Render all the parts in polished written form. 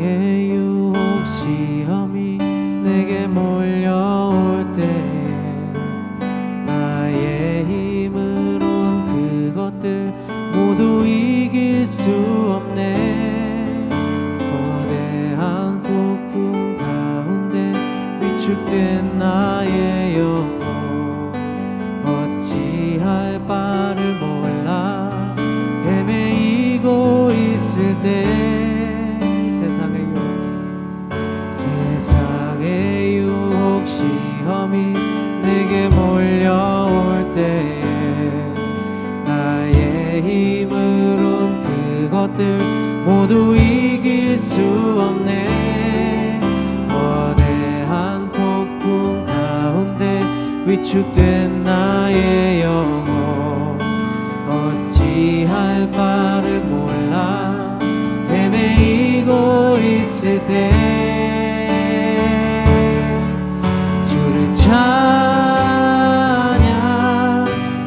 세상의 유혹 시험이 내게 몰려올 때에 나의 힘으론 그것들 모두 이길 수 없네. 거대한 폭풍 가운데 위축된 나의 영혼 어찌할 바를 몰라 헤매이고 있을 때 세상의 유혹 시험이 내게 몰려올 때에 나의 힘으론 그것들 모두 이길 수 없네. 거대한 폭풍 가운데 위축된 나의 영혼 어찌할 바를 몰라 헤매이고 있을 때 주를 찬양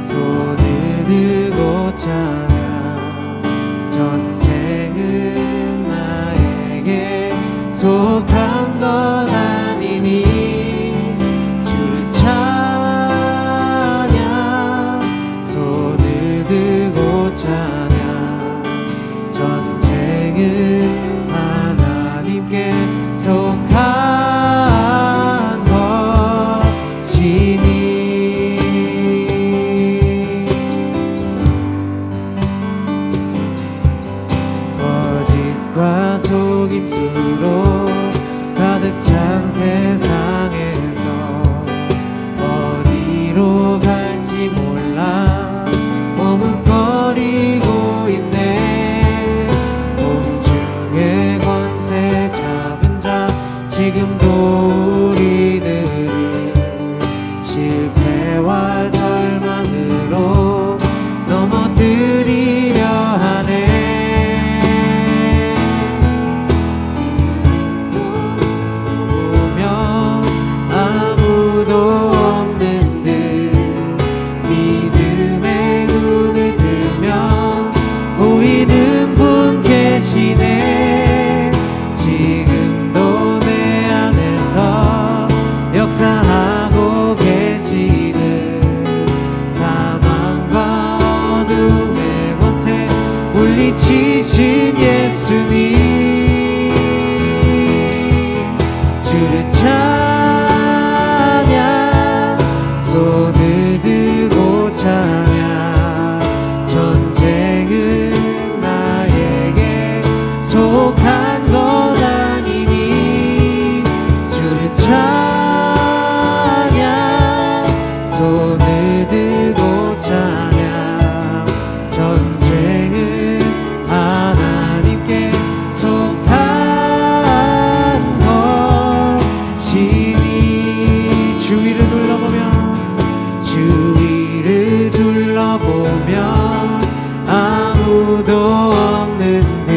손을 들고 찬양 전쟁은 나에게 속한 것 아니니 주를 찬양 손을 들고 찬양 전쟁은 하나님께 속한 것이니 거짓과 속임수로 가득 찬 세상에서 어디로 갈지 몰라 머뭇거리고 있네. 공중의 권세 잡은 자 지금도 우리들을 실패와 절망으로 넘어뜨리려 하네. 지금도 보며 아무도 없는 듯 믿음의 눈을 들면 보이는 분 계시네. 지금도 내 안에서 역사하고 계시는 사망과 어둠의 권세 물리치신 예수님 주를 찬양 손을 들고 찬양 전쟁은 나에게 속한 것 아니니 주를 찬양 손을 들고 찬양 전쟁은 하나님께 속한 것이니 주위를 둘러보면 아무도 없는 듯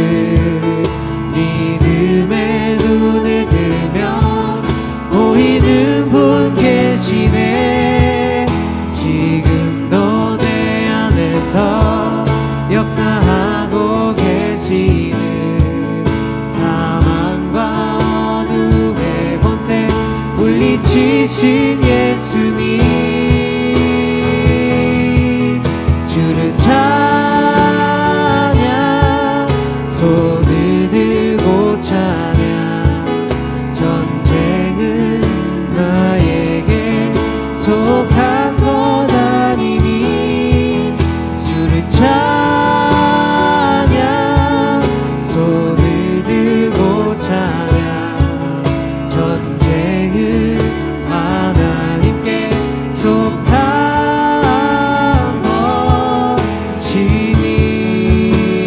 믿음의 눈을 들면 보이는 분 계시네. 지금도 내 안에서 역사하고 계시는 사망과 어둠의 권세 물리치신 예수님 주를 찬양 손을 들고 찬양 전쟁은 나에게 속한 것 아니니 주를 찬양 손을 들고 찬양 전쟁은 하나님께 속한 것이니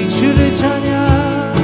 주를 찬양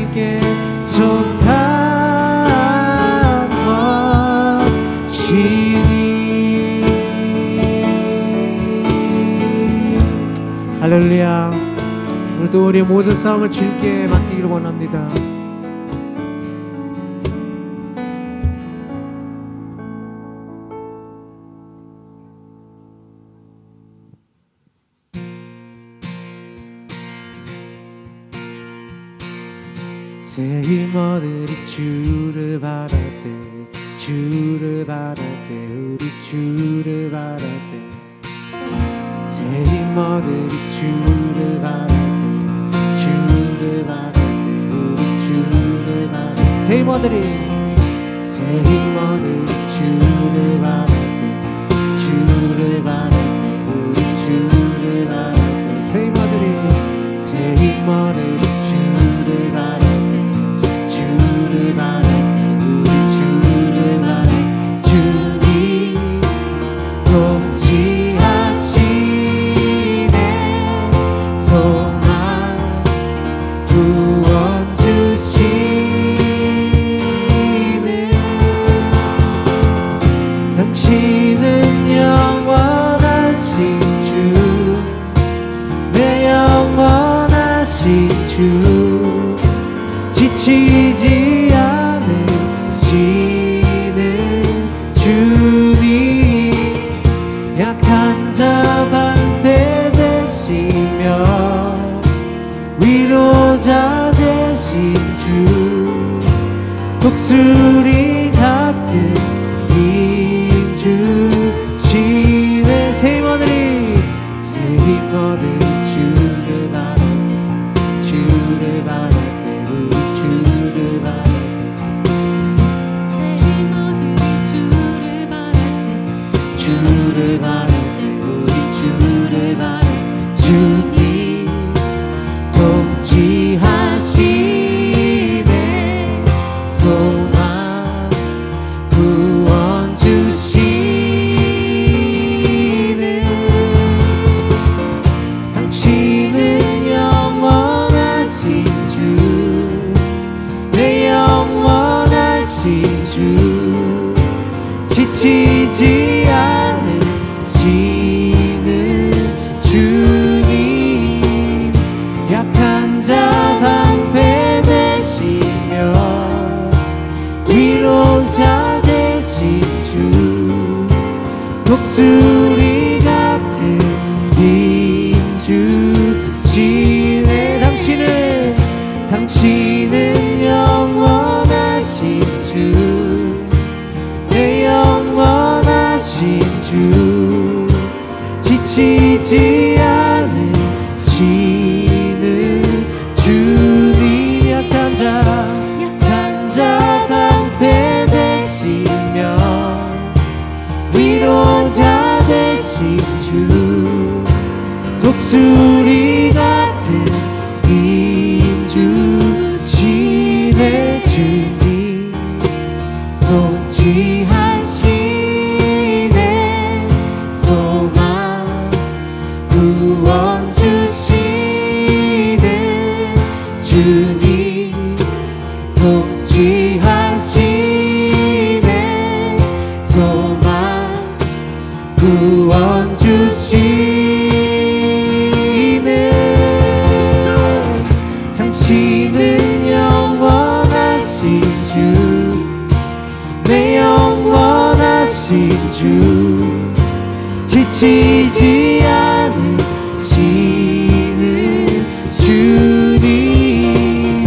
하나님께 속한 것이니. 할렐루야. 오늘도 우리의 모든 싸움을 주님께 맡기기를 원합니다. 새 힘어들이 주를 바랄 때, 주를 바랄 때, 우리 주를 바랄 때, 새 힘어들이 주를 바랄 때, 주를 바랄 때, 우리 주를 바랄 때, 새 힘어들이 주를 바랄 때, 주를 바랄 때, 우리 주를 바랄 때, 새 힘어들이 주를 바랄 때, 주를 바랄 때, 우리 주를 바랄 때, 주님 통치하시네. 소망 구원 주시네. 당신은 영원하신 주, 내 영원하신 주, 지치지 않으시는 주님, 약한 자 방패 되시며 위로자 되신 주, 독수리 같은 힘 주시네. 새 힘어들이 주를 바랄 때, 주를 바랄 때, 우리 주를 바랄 때, 새 힘어들이 주를 바랄 때, 주를 바랄 때, 우리 주를 바랄 때, 주님 통치하시네. 소망 구원 주시네. 당신은 영원하신 주, 내 영원하신 주, 지치지 않으시는 주님, 약한 자 방패 되시며 위로자 되신 주, 독수리 같은 힘 주시네. 당신은 영원하신 주, 내 영원하신 주, 지치지 않으시는 주님, 약한 자 방패 되시며 위로자 되신 주, 독수리 같은 힘 주시네. 주님 통치하시네. 소망 구원 주시네. 주님 통치하시네. 소망 구원 주시네. 당신은 영원하신 주, 내 영원하신 주, 지치지 않으시는 주님,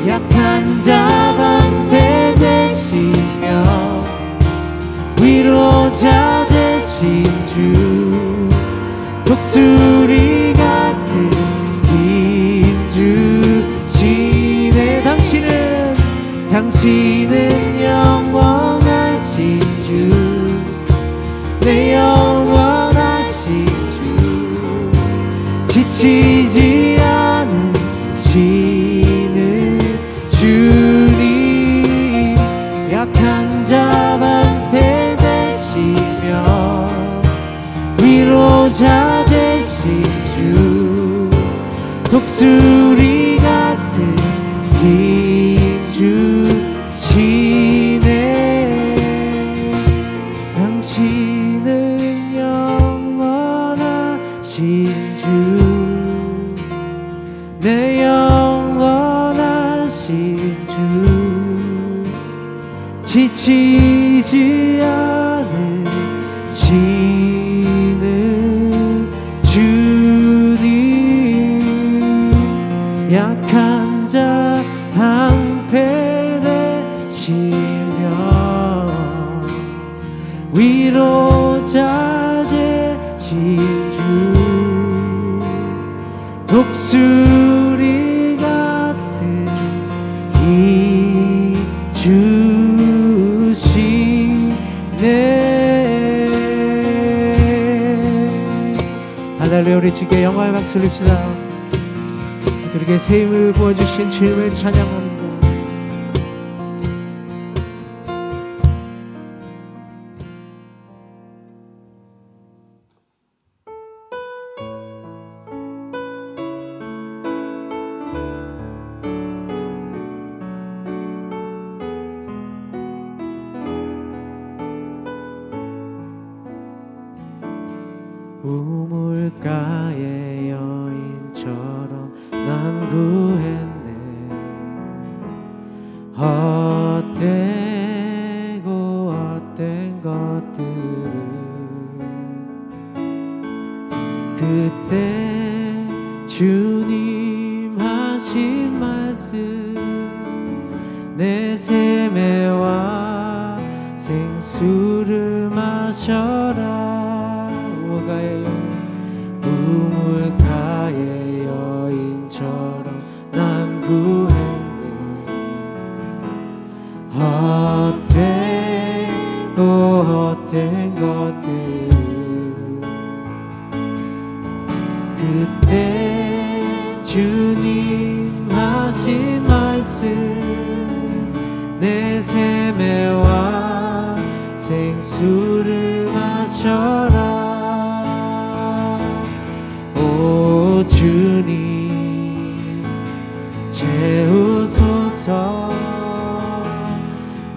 약한 자 방패 되시며 위로자 되신 주, 독수리 같은 힘 주시네. 당신은 영원하신 주, 내 영원하신 주, 지치지 않으시는 주님, 약한 자 방패 되시며 위로자 되신 주, 독수리 같은 힘 주시네. 당신은 영원하신 주, 내 영원하신 주, 지치지 않으시는 주님, 약한 자 방패되시며 위로자 되신 주, 독수리 같은 힘 주시네. 할렐루야. 우리 주께 영광의 박수 올립시다. 우리에게 새 힘을 부어주신 주님을 찬양합니다. 우물가의 여인처럼 난 구했네. 헛되고 헛된 것들을 그때 주님 하신 말씀, 내 세매와 생수를 마셔라. 우물가의 여인처럼 난 구했네. 헛되고 헛된 것들 그때 주님 하신 말씀, 내 세매와 생수를 마셔라. 오 주님 채우소서.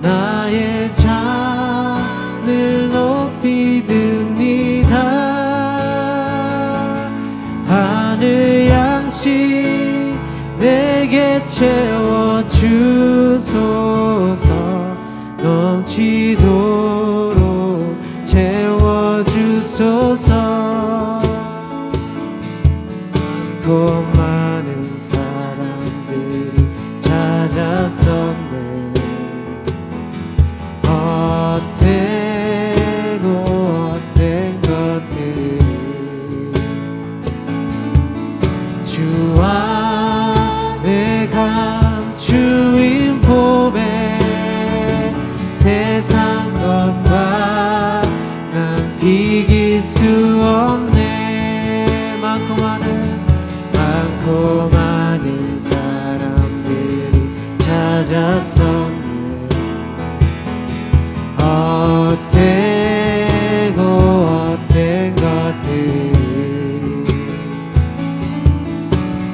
나의 잔을 높이 듭니다. 하늘 양식 내게 채워주소서. 넘치도록 채워주소서. 많고 많은 사람들이 찾았었네. 헛되고 헛된 것들 주 안에 감추인 봄에 세상 것과 난 비길 수 없네. 많고 많은 사람들이 찾았었네. 헛되고 헛된 것들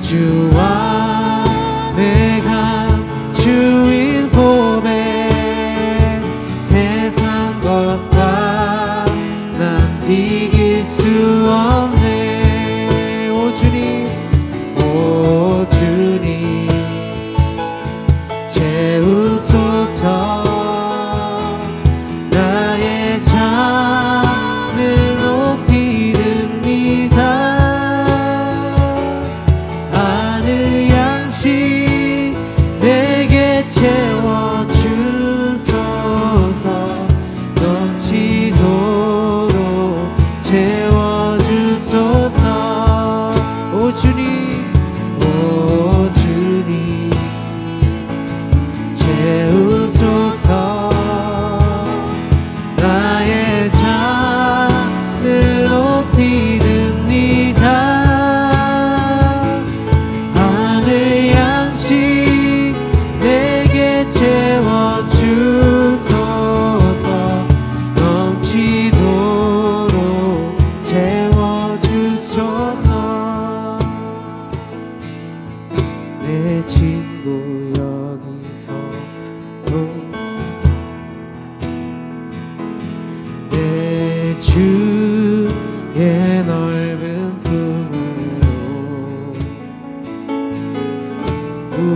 주 안에 감추인 봄에 세상 것과 난 비길 수 없네. 오 주님, 오 주님 채우소서. 나의 잔을 높이 듭니다. 하늘 양식 내게 채워주소서. 넘치도록 채워주소서. 오 주님, 오 주님 채우소서. 나의 잔을 높이 듭니다. 하늘 양식 내게 채워주소서.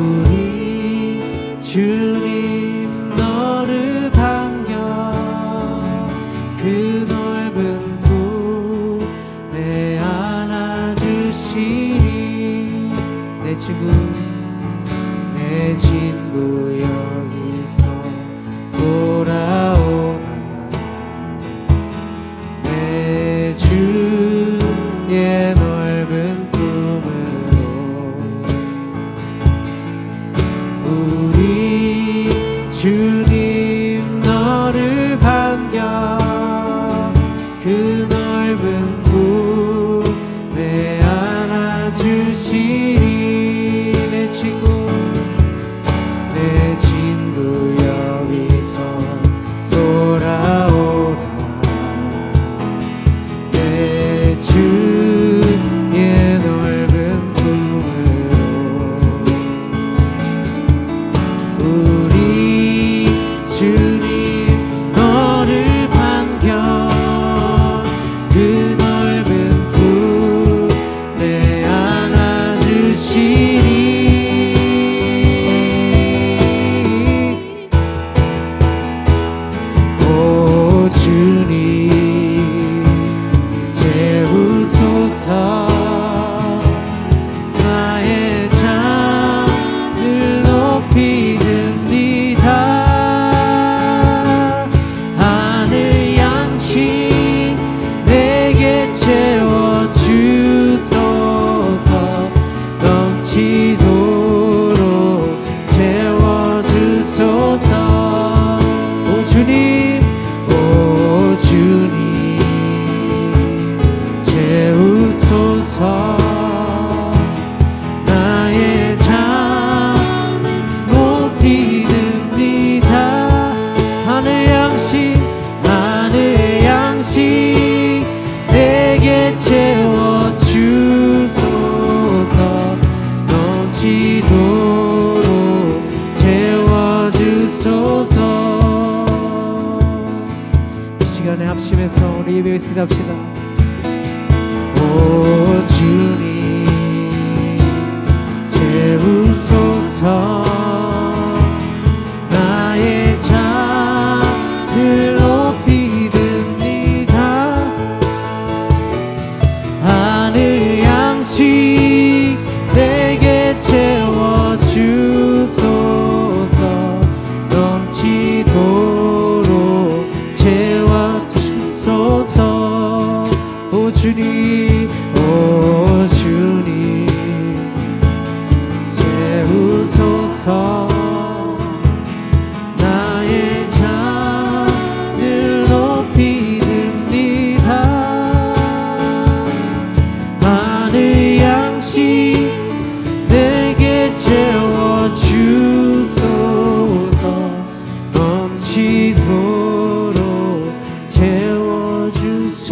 우리 주님 너를 반겨 그 넓은 품에 안아주시리. 내 친구 여기서 돌아오라. 내 주의 넓은 품으로 우리 주님 너를 반겨 그 넓은 품에 안아주시리. 내 친구 여기서 돌아오라. 내 주의 넓은 품으로 우리 주님 너를 반겨 그 넓은 품에 안아주시리. 주님 채우소서. 나의 잔을 높이 듭니다. 하늘 양식 내게 채워주소서. 넘치도록 채워주소서. 오 주님, 오 주님 채우소서. 나의 잔을 높이 듭니다. 하늘 양식 내게 채워주소서. 넘치도록 채워주소서. 시간에 합심해서 우리 예배에 기도합시다. 오 주님 채우소서. 나의 잔을 높이 듭니다. 하늘 양식 내게 채워주소서. 넘치도록 채워주소서. 오 주님, 오 주님 채우소서. 나의 잔을 높이 듭니다. 하늘 양식 내게 채워주소서. 넘치도록 채워주소서.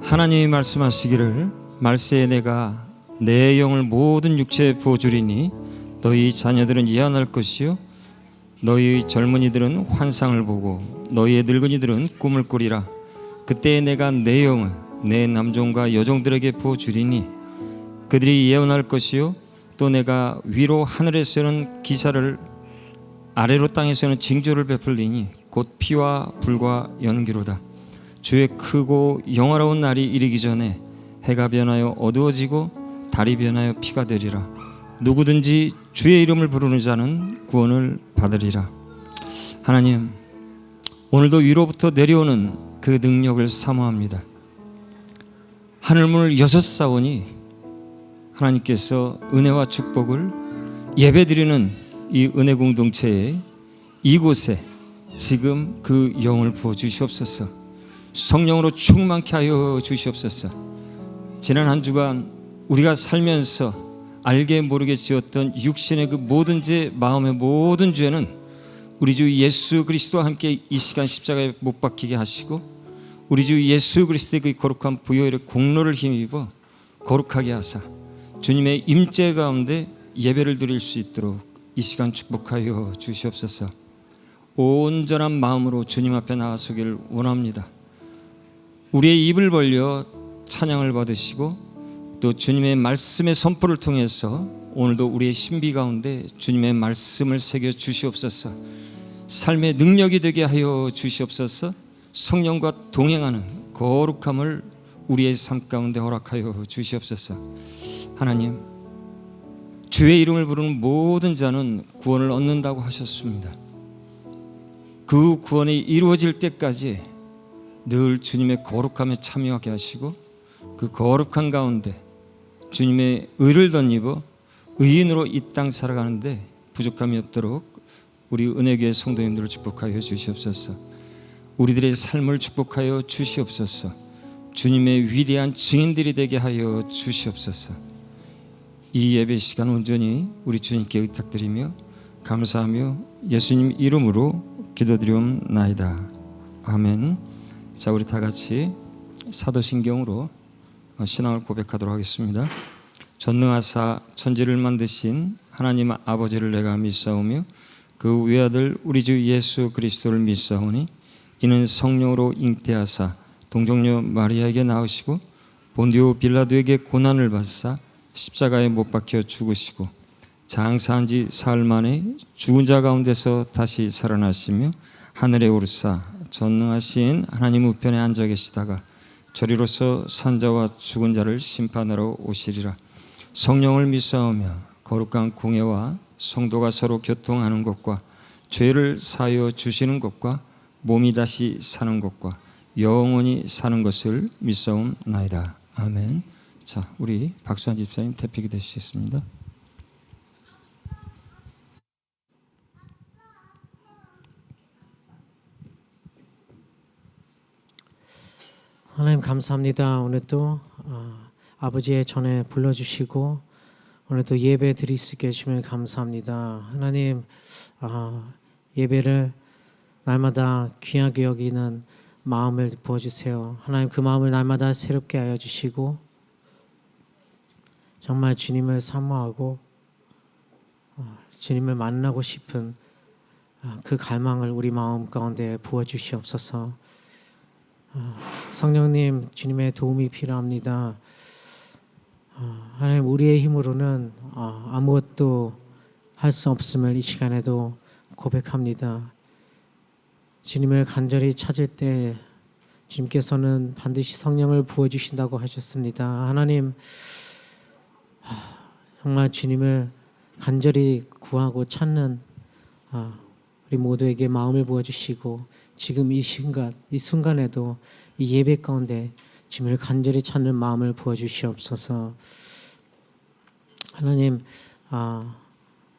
하나님이 말씀하시기를 말세에 내가 내 영을 모든 육체에 부어주리니 너희 자녀들은 예언할 것이요 너희 젊은이들은 환상을 보고 너희의 늙은이들은 꿈을 꾸리라. 그때에 내가 내 영을 내 남종과 여종들에게 부어주리니 그들이 예언할 것이요 또 내가 위로 하늘에서는 기사를 아래로 땅에서는 징조를 베풀리니 곧 피와 불과 연기로다. 주의 크고 영화로운 날이 이르기 전에 해가 변하여 어두워지고 달이 변하여 피가 되리라. 누구든지 주의 이름을 부르는 자는 구원을 받으리라. 하나님, 오늘도 위로부터 내려오는 그 능력을 사모합니다. 하늘문을 여섯 사원이 하나님께서 은혜와 축복을 예배드리는 이 은혜 공동체에 이곳에 지금 그 영을 부어주시옵소서. 성령으로 충만케 하여 주시옵소서. 지난 한 주간 우리가 살면서 알게 모르게 지었던 육신의 그 모든 죄, 마음의 모든 죄는 우리 주 예수 그리스도와 함께 이 시간 십자가에 못 박히게 하시고 우리 주 예수 그리스도의 그 거룩한 부여의 공로를 힘입어 거룩하게 하사 주님의 임재 가운데 예배를 드릴 수 있도록 이 시간 축복하여 주시옵소서. 온전한 마음으로 주님 앞에 나아서기를 원합니다. 우리의 입을 벌려 찬양을 받으시고 또 주님의 말씀의 선포를 통해서 오늘도 우리의 신비 가운데 주님의 말씀을 새겨 주시옵소서. 삶의 능력이 되게 하여 주시옵소서. 성령과 동행하는 거룩함을 우리의 삶 가운데 허락하여 주시옵소서. 하나님, 주의 이름을 부르는 모든 자는 구원을 얻는다고 하셨습니다. 그 구원이 이루어질 때까지 늘 주님의 거룩함에 참여하게 하시고 그 거룩한 가운데 주님의 의를 덧입어 의인으로 이 땅 살아가는데 부족함이 없도록 우리 은혜교회 성도님들을 축복하여 주시옵소서. 우리들의 삶을 축복하여 주시옵소서. 주님의 위대한 증인들이 되게 하여 주시옵소서. 이 예배 시간 온전히 우리 주님께 의탁드리며 감사하며 예수님 이름으로 기도드리옵나이다. 아멘. 자, 우리 다 같이 사도신경으로 신앙을 고백하도록 하겠습니다. 전능하사 천지를 만드신 하나님 아버지를 내가 믿사오며 그 외아들 우리 주 예수 그리스도를 믿사오니 이는 성령으로 잉태하사 동정녀 마리아에게 낳으시고 본디오 빌라도에게 고난을 받사 십자가에 못 박혀 죽으시고 장사한 지 사흘 만에 죽은 자 가운데서 다시 살아나시며 하늘에 오르사 전능하신 하나님 우편에 앉아 계시다가 저리로서 산자와 죽은 자를 심판하러 오시리라. 성령을 믿사오며 거룩한 공예와 성도가 서로 교통하는 것과 죄를 사하여 주시는 것과 몸이 다시 사는 것과 영원히 사는 것을 믿사옵나이다. 아멘. 자, 우리 박수환 집사님 대표기 되시겠습니다. 하나님 감사합니다. 오늘 또 아버지의 전에 불러주시고 오늘 또 예배 드릴 수 있게 해주시면 감사합니다. 하나님, 예배를 날마다 귀하게 여기는 마음을 부어주세요. 하나님, 그 마음을 날마다 새롭게 하여 주시고 정말 주님을 사모하고 주님을 만나고 싶은 그 갈망을 우리 마음 가운데 부어주시옵소서. 성령님, 주님의 도움이 필요합니다. 하나님, 우리의 힘으로는 아무것도 할 수 없음을 이 시간에도 고백합니다. 주님을 간절히 찾을 때 주님께서는 반드시 성령을 부어주신다고 하셨습니다. 하나님, 정말 주님을 간절히 구하고 찾는 우리 모두에게 마음을 부어주시고 지금 이 순간에도 이 예배 가운데 주님을 간절히 찾는 마음을 부어주시옵소서. 하나님,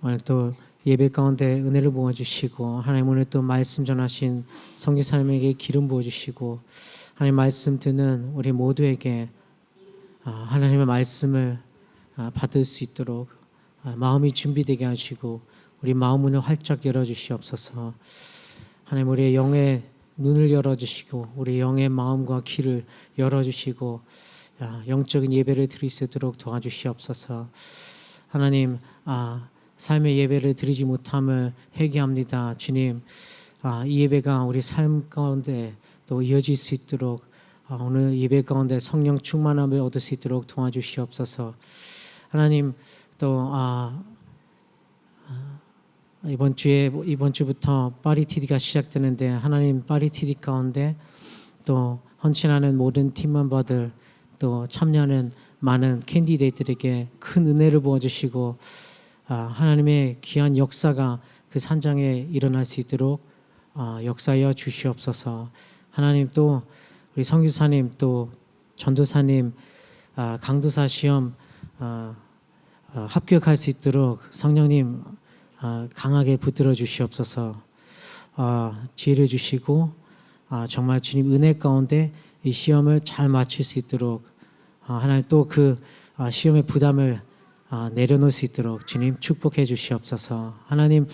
오늘 또 예배 가운데 은혜를 부어주시고 하나님, 오늘 또 말씀 전하신 선교사님에게 기름 부어주시고 하나님, 말씀 듣는 우리 모두에게 하나님의 말씀을 받을 수 있도록 마음이 준비되게 하시고 우리 마음 문을 활짝 열어주시옵소서. 하나님, 우리의 영의 눈을 열어주시고 우리 영의 마음과 귀를 열어주시고 영적인 예배를 드릴 수 있도록 도와주시옵소서. 하나님, 삶의 예배를 드리지 못함을 회개합니다. 주님, 이 예배가 우리 삶 가운데 또 이어질 수 있도록 오늘 예배 가운데 성령 충만함을 얻을 수 있도록 도와주시옵소서. 하나님, 또 이번 주부터 파리TD가 시작되는데 하나님, 파리TD 가운데 또 헌신하는 모든 팀멤버들 또 참여하는 많은 캔디데이트들에게 큰 은혜를 부어주시고 하나님의 귀한 역사가 그 산장에 일어날 수 있도록 역사하여 주시옵소서. 하나님, 또 우리 선교사님 또 전도사님 강도사 시험 합격할 수 있도록 성령님 강하게 붙들어 주시옵소서. 지혜를 주시고 정말 주님 은혜 가운데 이 시험을 잘 마칠 수 있도록 하나님, 또 그 시험의 부담을 내려놓을 수 있도록 주님 축복해 주시옵소서. 하나님,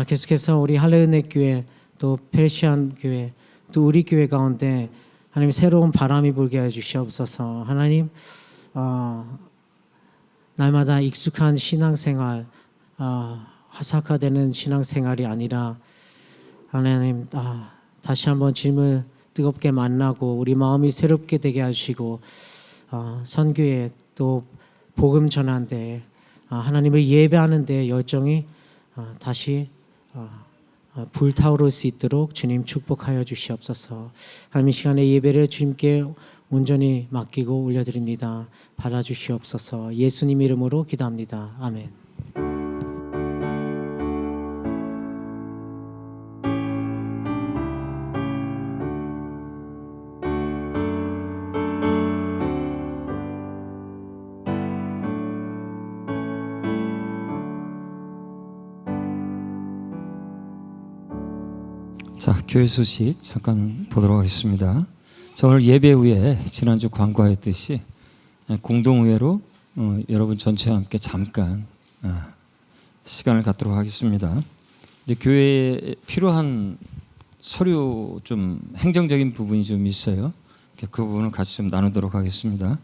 계속해서 우리 할례은혜 교회 또 페르시안 교회 또 우리 교회 가운데 하나님 새로운 바람이 불게 해 주시옵소서. 하나님, 날마다 익숙한 신앙생활 화사화되는 신앙생활이 아니라 하나님, 다시 한번 주님을 뜨겁게 만나고 우리 마음이 새롭게 되게 하시고 선교에 또 복음 전하는데 하나님을 예배하는데 열정이 다시 불타오를 수 있도록 주님 축복하여 주시옵소서. 하나님 이 시간에 예배를 주님께 온전히 맡기고 올려드립니다. 받아주시옵소서. 예수님 이름으로 기도합니다. 아멘. 자, 교회 소식 잠깐 보도록 하겠습니다. 자, 오늘 예배 후에 지난주 광고하였듯이 공동의회로 여러분 전체와 함께 잠깐 시간을 갖도록 하겠습니다. 이제 교회에 필요한 서류 좀 행정적인 부분이 좀 있어요. 그 부분을 같이 좀 나누도록 하겠습니다.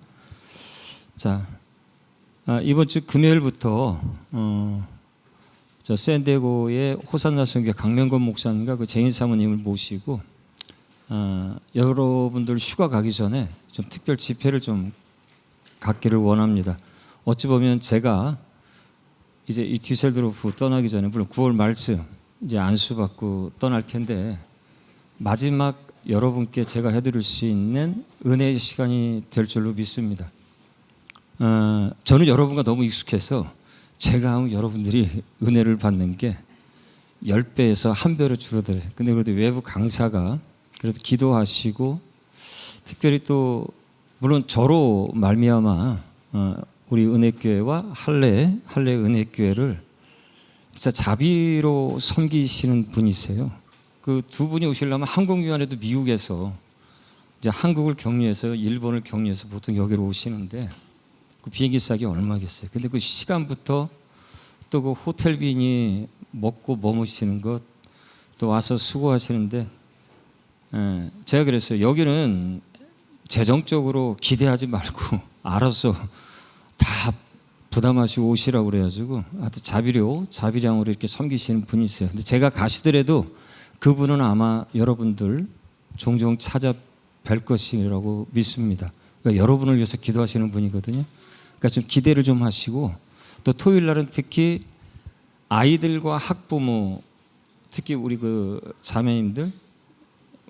자, 이번 주 금요일부터 저 샌디에고의 호산나 선교 강명건 목사님과 그 제인 사모님을 모시고 여러분들 휴가 가기 전에 좀 특별 집회를 좀 갖기를 원합니다. 어찌 보면 제가 이제 이 뒤셀도르프 떠나기 전에 물론 9월 말쯤 이제 안수받고 떠날 텐데 마지막 여러분께 제가 해드릴 수 있는 은혜의 시간이 될 줄로 믿습니다. 저는 여러분과 너무 익숙해서 제가 하면 여러분들이 은혜를 받는 게 10배에서 1배로 줄어들어요. 근데 그래도 외부 강사가 그래도 기도하시고 특별히 또 물론 저로 말미암아 우리 은혜교회와 할례 은혜교회를 진짜 자비로 섬기시는 분이세요. 그 두 분이 오시려면 항공기관에도 미국에서 이제 한국을 격리해서 일본을 격리해서 보통 여기로 오시는데 그 비행기 싸기 얼마겠어요. 근데 그 시간부터 또 그 호텔비니 먹고 머무시는 것 또 와서 수고하시는데 제가 그랬어요. 여기는 재정적으로 기대하지 말고 알아서 다 부담하시고 오시라고 그래가지고 하여튼 자비량으로 이렇게 섬기시는 분이 있어요. 근데 제가 가시더라도 그분은 아마 여러분들 종종 찾아뵐 것이라고 믿습니다. 그러니까 여러분을 위해서 기도하시는 분이거든요. 그러니까 좀 기대를 좀 하시고 또 토요일 날은 특히 아이들과 학부모 특히 우리 그 자매님들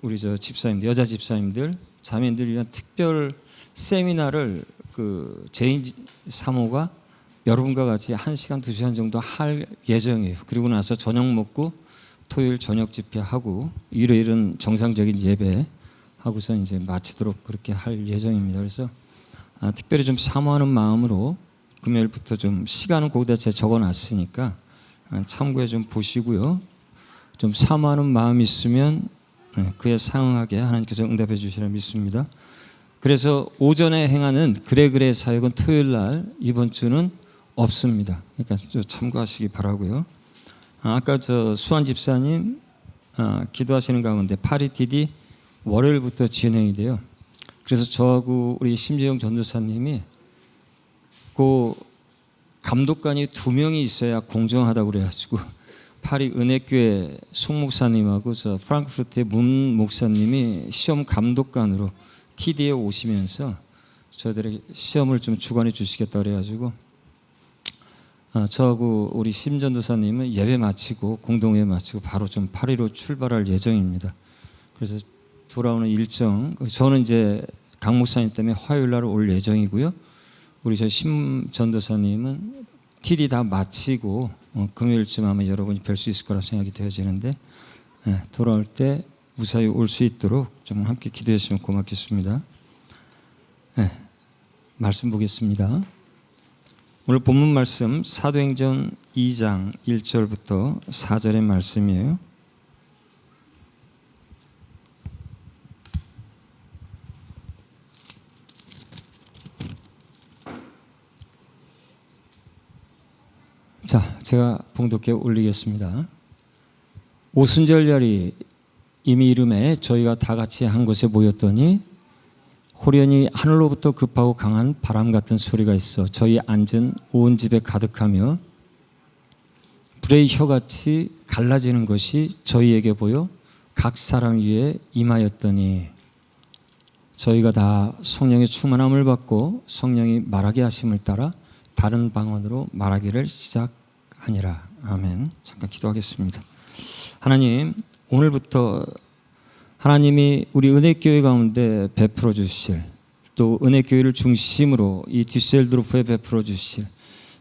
우리 저 집사님들 여자 집사님들 자매님들 위한 특별 세미나를 그 제인 사모가 여러분과 같이 1시간 2시간 정도 할 예정이에요. 그리고 나서 저녁 먹고 토요일 저녁 집회하고 일요일은 정상적인 예배 하고서 이제 마치도록 그렇게 할 예정입니다. 그래서 특별히 좀 사모하는 마음으로 금요일부터 좀 시간은 거기다 제가 적어놨으니까 참고해 좀 보시고요. 좀 사모하는 마음이 있으면 그에 상응하게 하나님께서 응답해 주시리라 믿습니다. 그래서 오전에 행하는 그래 사역은 토요일 날 이번 주는 없습니다. 그러니까 좀 참고하시기 바라고요. 아까 저 수환 집사님 기도하시는 가운데 파리티디 월요일부터 진행이 돼요. 그래서 저하고 우리 심재영 전도사님이 그 감독관이 2명이 있어야 공정하다고 그래가지고 파리 은혜교회 송 목사님하고 저 프랑크푸르트의 문 목사님이 시험 감독관으로 TD에 오시면서 저희들의 시험을 좀 주관해 주시겠다 그래가지고 저하고 우리 심 전도사님은 예배 마치고 공동회의 마치고 바로 좀 파리로 출발할 예정입니다. 그래서 돌아오는 일정 저는 이제 강 목사님 때문에 화요일 날 올 예정이고요. 우리 저 심 전도사님은 TD 다 마치고 금요일쯤 아마 여러분이 뵐 수 있을 거라 생각이 되어지는데 돌아올 때 무사히 올 수 있도록 좀 함께 기도해 주시면 고맙겠습니다. 말씀 보겠습니다. 오늘 본문 말씀 사도행전 2장 1절부터 4절의 말씀이에요. 자, 제가 봉독해 올리겠습니다. 오순절 자리 이미 이름에 저희가 다 같이 한 곳에 모였더니 호련히 하늘로부터 급하고 강한 바람 같은 소리가 있어 저희 앉은 온 집에 가득하며 불의 혀같이 갈라지는 것이 저희에게 보여 각 사람 위에 임하였더니 저희가 다 성령의 충만함을 받고 성령이 말하게 하심을 따라 다른 방언으로 말하기를 시작하니라. 아멘. 잠깐 기도하겠습니다. 하나님, 오늘부터 하나님이 우리 은혜교회 가운데 베풀어 주실, 또 은혜교회를 중심으로 이 뒤셀드로프에 베풀어 주실,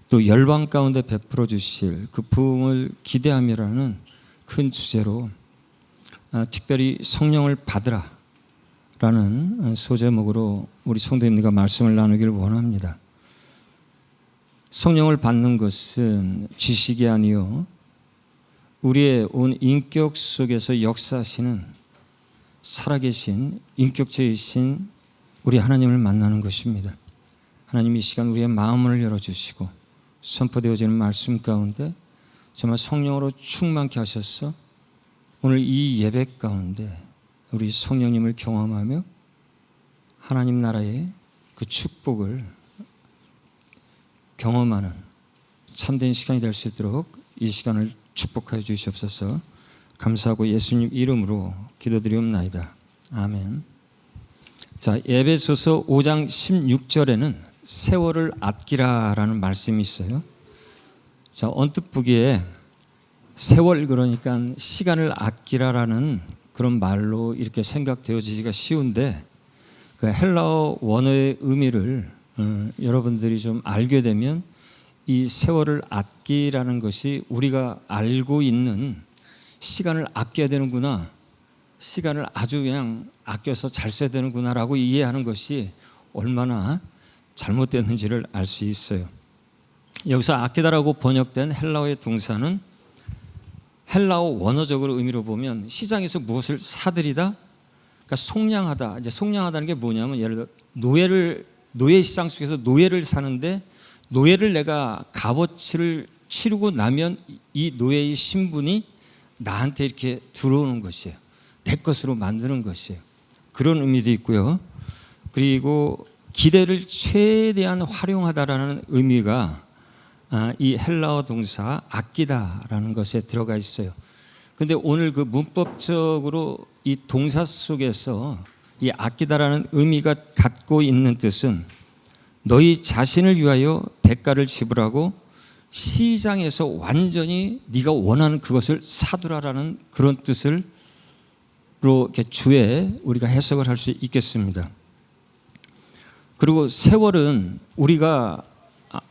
또 열방 가운데 베풀어 주실 그 부흥을 기대함이라는 큰 주제로 특별히 성령을 받으라 라는 소제목으로 우리 성도님들과 말씀을 나누기를 원합니다. 성령을 받는 것은 지식이 아니요 우리의 온 인격 속에서 역사하시는 살아계신 인격체이신 우리 하나님을 만나는 것입니다. 하나님, 이 시간 우리의 마음을 열어주시고 선포되어지는 말씀 가운데 정말 성령으로 충만케 하셔서 오늘 이 예배 가운데 우리 성령님을 경험하며 하나님 나라의 그 축복을 경험하는 참된 시간이 될 수 있도록 이 시간을 축복하여 주시옵소서. 감사하고 예수님 이름으로 기도드리옵나이다. 아멘. 자, 에베소서 5장 16절에는 세월을 아끼라라는 말씀이 있어요. 자, 언뜻 보기에 세월, 그러니까 시간을 아끼라라는 그런 말로 이렇게 생각되어지기가 쉬운데 그 헬라어 원어의 의미를 여러분들이 좀 알게 되면 이 세월을 아끼라는 것이 우리가 알고 있는 시간을 아껴야 되는구나, 시간을 아주 그냥 아껴서 잘 써야 되는구나라고 이해하는 것이 얼마나 잘못됐는지를 알 수 있어요. 여기서 아끼다라고 번역된 헬라어의 동사는 헬라어 원어적으로 의미로 보면 시장에서 무엇을 사들이다, 그러니까 속량하다. 이제 속량하다는 게 뭐냐면 예를 들어 노예 시장 속에서 노예를 사는데 노예를 내가 값어치를 치르고 나면 이 노예의 신분이 나한테 이렇게 들어오는 것이에요. 내 것으로 만드는 것이에요. 그런 의미도 있고요. 그리고 기대를 최대한 활용하다라는 의미가 이 헬라어 동사 아끼다라는 것에 들어가 있어요. 근데 오늘 그 문법적으로 이 동사 속에서 이 아끼다라는 의미가 갖고 있는 뜻은 너희 자신을 위하여 대가를 지불하고 시장에서 완전히 네가 원하는 그것을 사두라라는 그런 뜻으로 이렇게 주에 우리가 해석을 할 수 있겠습니다. 그리고 세월은 우리가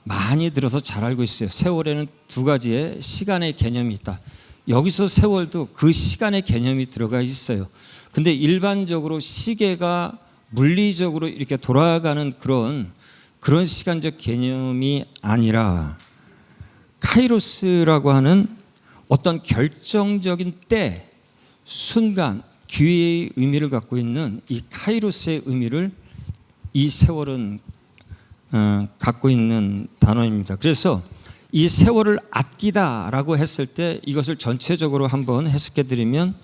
많이 들어서 잘 알고 있어요. 세월에는 두 가지의 시간의 개념이 있다. 여기서 세월도 그 시간의 개념이 들어가 있어요. 근데 일반적으로 시계가 물리적으로 이렇게 돌아가는 그런 시간적 개념이 아니라 카이로스라고 하는 어떤 결정적인 때, 순간, 기회의 의미를 갖고 있는 이 카이로스의 의미를 이 세월은 갖고 있는 단어입니다. 그래서 이 세월을 아끼다라고 했을 때 이것을 전체적으로 한번 해석해 드리면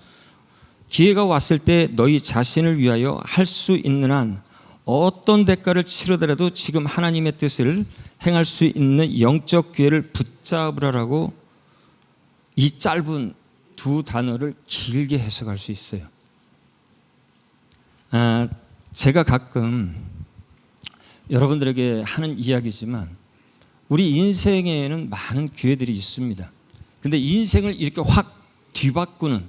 기회가 왔을 때 너희 자신을 위하여 할 수 있는 한 어떤 대가를 치르더라도 지금 하나님의 뜻을 행할 수 있는 영적 기회를 붙잡으라라고 이 짧은 두 단어를 길게 해석할 수 있어요. 제가 가끔 여러분들에게 하는 이야기지만 우리 인생에는 많은 기회들이 있습니다. 근데 인생을 이렇게 확 뒤바꾸는,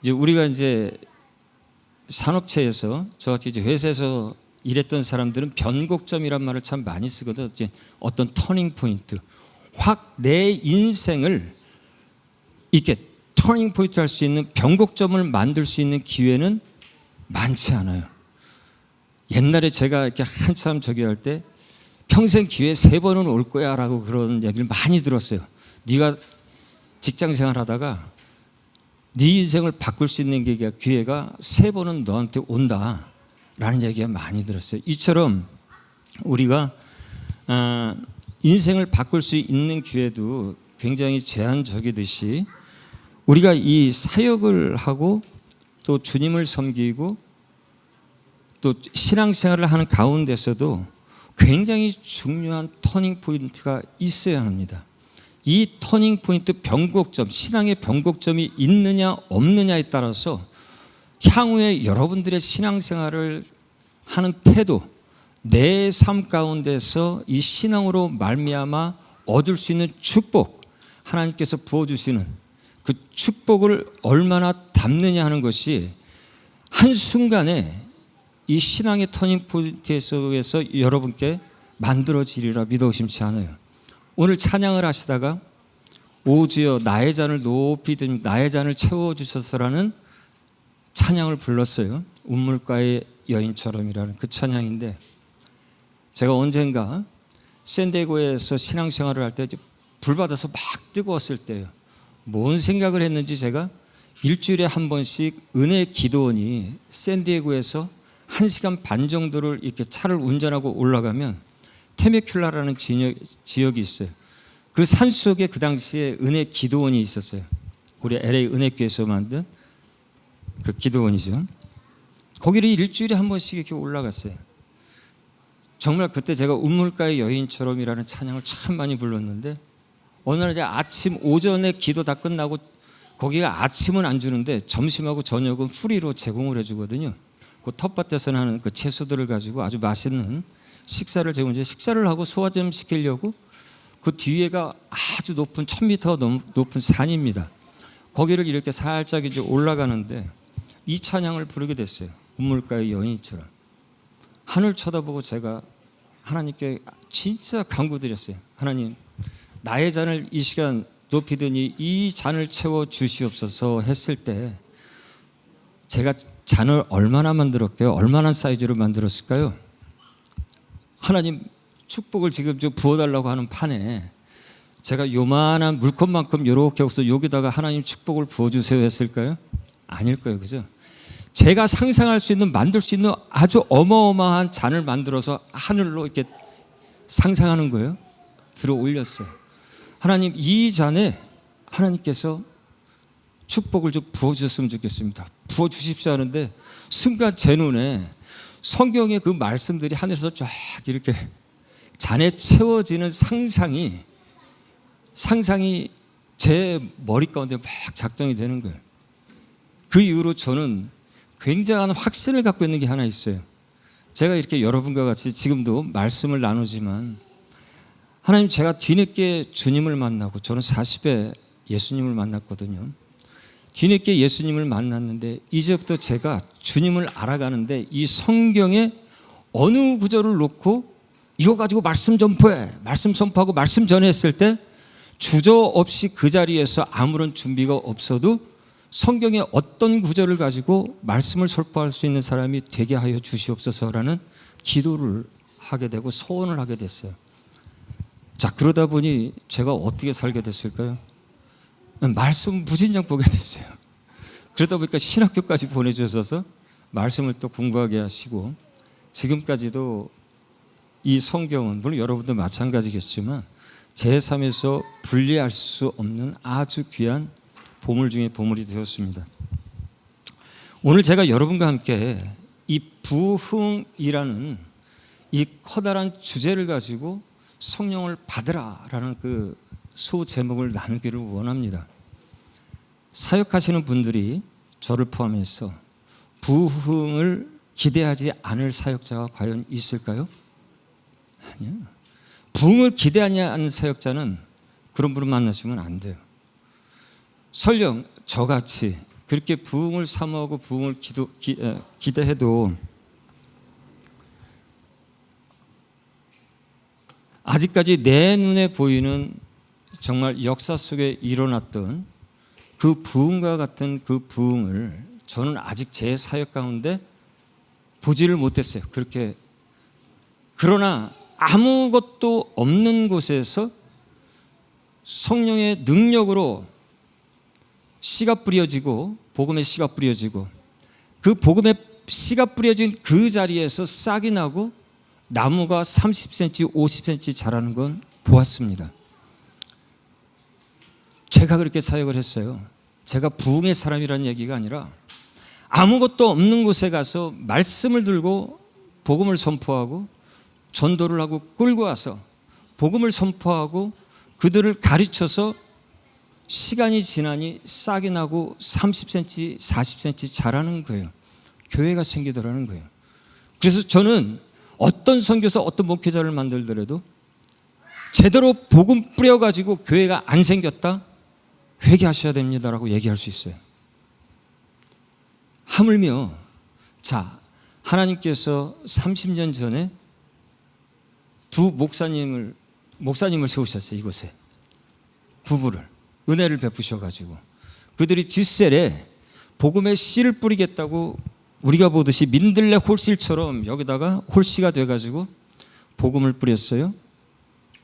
이제 우리가 이제 산업체에서 저같이 이제 회사에서 일했던 사람들은 변곡점이란 말을 참 많이 쓰거든요. 이제 어떤 터닝 포인트, 확 내 인생을 이렇게 터닝 포인트 할 수 있는 변곡점을 만들 수 있는 기회는 많지 않아요. 옛날에 제가 이렇게 한참 저기 할 때 평생 기회 3번은 올 거야 라고 그런 얘기를 많이 들었어요. 네가 직장 생활하다가 네 인생을 바꿀 수 있는 기회가 3번은 너한테 온다 라는 얘기가 많이 들었어요. 이처럼 우리가 인생을 바꿀 수 있는 기회도 굉장히 제한적이듯이 우리가 이 사역을 하고 또 주님을 섬기고 또 신앙생활을 하는 가운데서도 굉장히 중요한 터닝 포인트가 있어야 합니다. 이 터닝 포인트, 변곡점, 신앙의 변곡점이 있느냐 없느냐에 따라서 향후에 여러분들의 신앙생활을 하는 태도, 내 삶 가운데서 이 신앙으로 말미암아 얻을 수 있는 축복, 하나님께서 부어주시는 그 축복을 얼마나 담느냐 하는 것이 한순간에 이 신앙의 터닝 포인트 속에서 여러분께 만들어지리라 믿어 의심치 않아요. 오늘 찬양을 하시다가 오주여 나의 잔을 높이 든 나의 잔을 채워주셔서라는 찬양을 불렀어요. 운물가의 여인처럼이라는 그 찬양인데, 제가 언젠가 샌디에고에서 신앙생활을 할 때 불 받아서 막 뜨거웠을 때요, 뭔 생각을 했는지 제가 일주일에 한 번씩 은혜 기도원이 샌디에고에서 1시간 반 정도를 이렇게 차를 운전하고 올라가면 테메큘라라는 지역이 있어요. 그 산속에 그 당시에 은혜 기도원이 있었어요. 우리 LA 은혜교회에서 만든 그 기도원이죠. 거기를 일주일에 한 번씩 이렇게 올라갔어요. 정말 그때 제가 운물가의 여인처럼이라는 찬양을 참 많이 불렀는데, 어느 날 이제 아침 오전에 기도 다 끝나고, 거기가 아침은 안 주는데 점심하고 저녁은 프리로 제공을 해주거든요. 그 텃밭에서 나는 그 채소들을 가지고 아주 맛있는 식사를 제공해. 식사를 하고 소화 좀 시키려고 그 뒤에가 아주 높은 1000m 높은 산입니다. 거기를 이렇게 살짝 이제 올라가는데 이 찬양을 부르게 됐어요. 운물가의 여인처럼. 하늘 쳐다보고 제가 하나님께 진짜 간구드렸어요. 하나님, 나의 잔을 이 시간 높이 드니 이 잔을 채워 주시옵소서 했을 때, 제가 잔을 얼마나 만들었게요? 얼마나 사이즈로 만들었을까요? 하나님 축복을 지금 좀 부어달라고 하는 판에 제가 요만한 물컵만큼 요렇게 없어 여기다가 하나님 축복을 부어주세요 했을까요? 아닐 거예요. 그죠? 제가 상상할 수 있는, 만들 수 있는 아주 어마어마한 잔을 만들어서 하늘로 이렇게 상상하는 거예요. 들어 올렸어요. 하나님, 이 잔에 하나님께서 축복을 좀 부어주셨으면 좋겠습니다. 부어주십시오 하는데 순간 제 눈에 성경의 그 말씀들이 하늘에서 쫙 이렇게 잔에 채워지는 상상이 제 머리 가운데 막 작동이 되는 거예요. 그 이후로 저는 굉장한 확신을 갖고 있는 게 하나 있어요. 제가 이렇게 여러분과 같이 지금도 말씀을 나누지만, 하나님, 제가 뒤늦게 주님을 만나고, 저는 40에 예수님을 만났거든요. 뒤늦게 예수님을 만났는데 이제부터 제가 주님을 알아가는데 이 성경에 어느 구절을 놓고 이거 가지고 말씀 전포해, 말씀 선포하고 말씀 전했을 때 주저없이 그 자리에서 아무런 준비가 없어도 성경의 어떤 구절을 가지고 말씀을 선포할 수 있는 사람이 되게 하여 주시옵소서라는 기도를 하게 되고 소원을 하게 됐어요. 자, 그러다 보니 제가 어떻게 살게 됐을까요? 말씀 무진장 보게 됐어요. 그러다 보니까 신학교까지 보내주셔서 말씀을 또 공부하게 하시고, 지금까지도 이 성경은 물론 여러분도 마찬가지겠지만 제 삶에서 분리할 수 없는 아주 귀한 보물 중에 보물이 되었습니다. 오늘 제가 여러분과 함께 이 부흥이라는 이 커다란 주제를 가지고 성령을 받으라라는 그 소제목을 나누기를 원합니다. 사역하시는 분들이 저를 포함해서 부흥을 기대하지 않을 사역자가 과연 있을까요? 아니요. 부흥을 기대하지 않는 사역자는 그런 분을 만나시면 안 돼요. 설령 저같이 그렇게 부흥을 사모하고 부흥을 기대해도 아직까지 내 눈에 보이는 정말 역사 속에 일어났던 그 부흥과 같은 그 부흥을 저는 아직 제 사역 가운데 보지를 못했어요. 그렇게. 그러나 아무것도 없는 곳에서 성령의 능력으로 씨가 뿌려지고, 복음의 씨가 뿌려지고, 그 복음의 씨가 뿌려진 그 자리에서 싹이 나고 나무가 30cm, 50cm 자라는 건 보았습니다. 제가 그렇게 사역을 했어요. 제가 부흥의 사람이라는 얘기가 아니라 아무것도 없는 곳에 가서 말씀을 들고 복음을 선포하고 전도를 하고 끌고 와서 복음을 선포하고 그들을 가르쳐서 시간이 지나니 싹이 나고 30cm, 40cm 자라는 거예요. 교회가 생기더라는 거예요. 그래서 저는 어떤 선교사, 어떤 목회자를 만들더라도 제대로 복음 뿌려가지고 교회가 안 생겼다? 회개하셔야 됩니다라고 얘기할 수 있어요. 하물며 자, 하나님께서 30년 전에 두 목사님을 세우셨어요. 이곳에 부부를 은혜를 베푸셔가지고 그들이 뒷셀에 복음의 씨를 뿌리겠다고 우리가 보듯이 민들레 홀씨처럼 여기다가 홀씨가 돼가지고 복음을 뿌렸어요.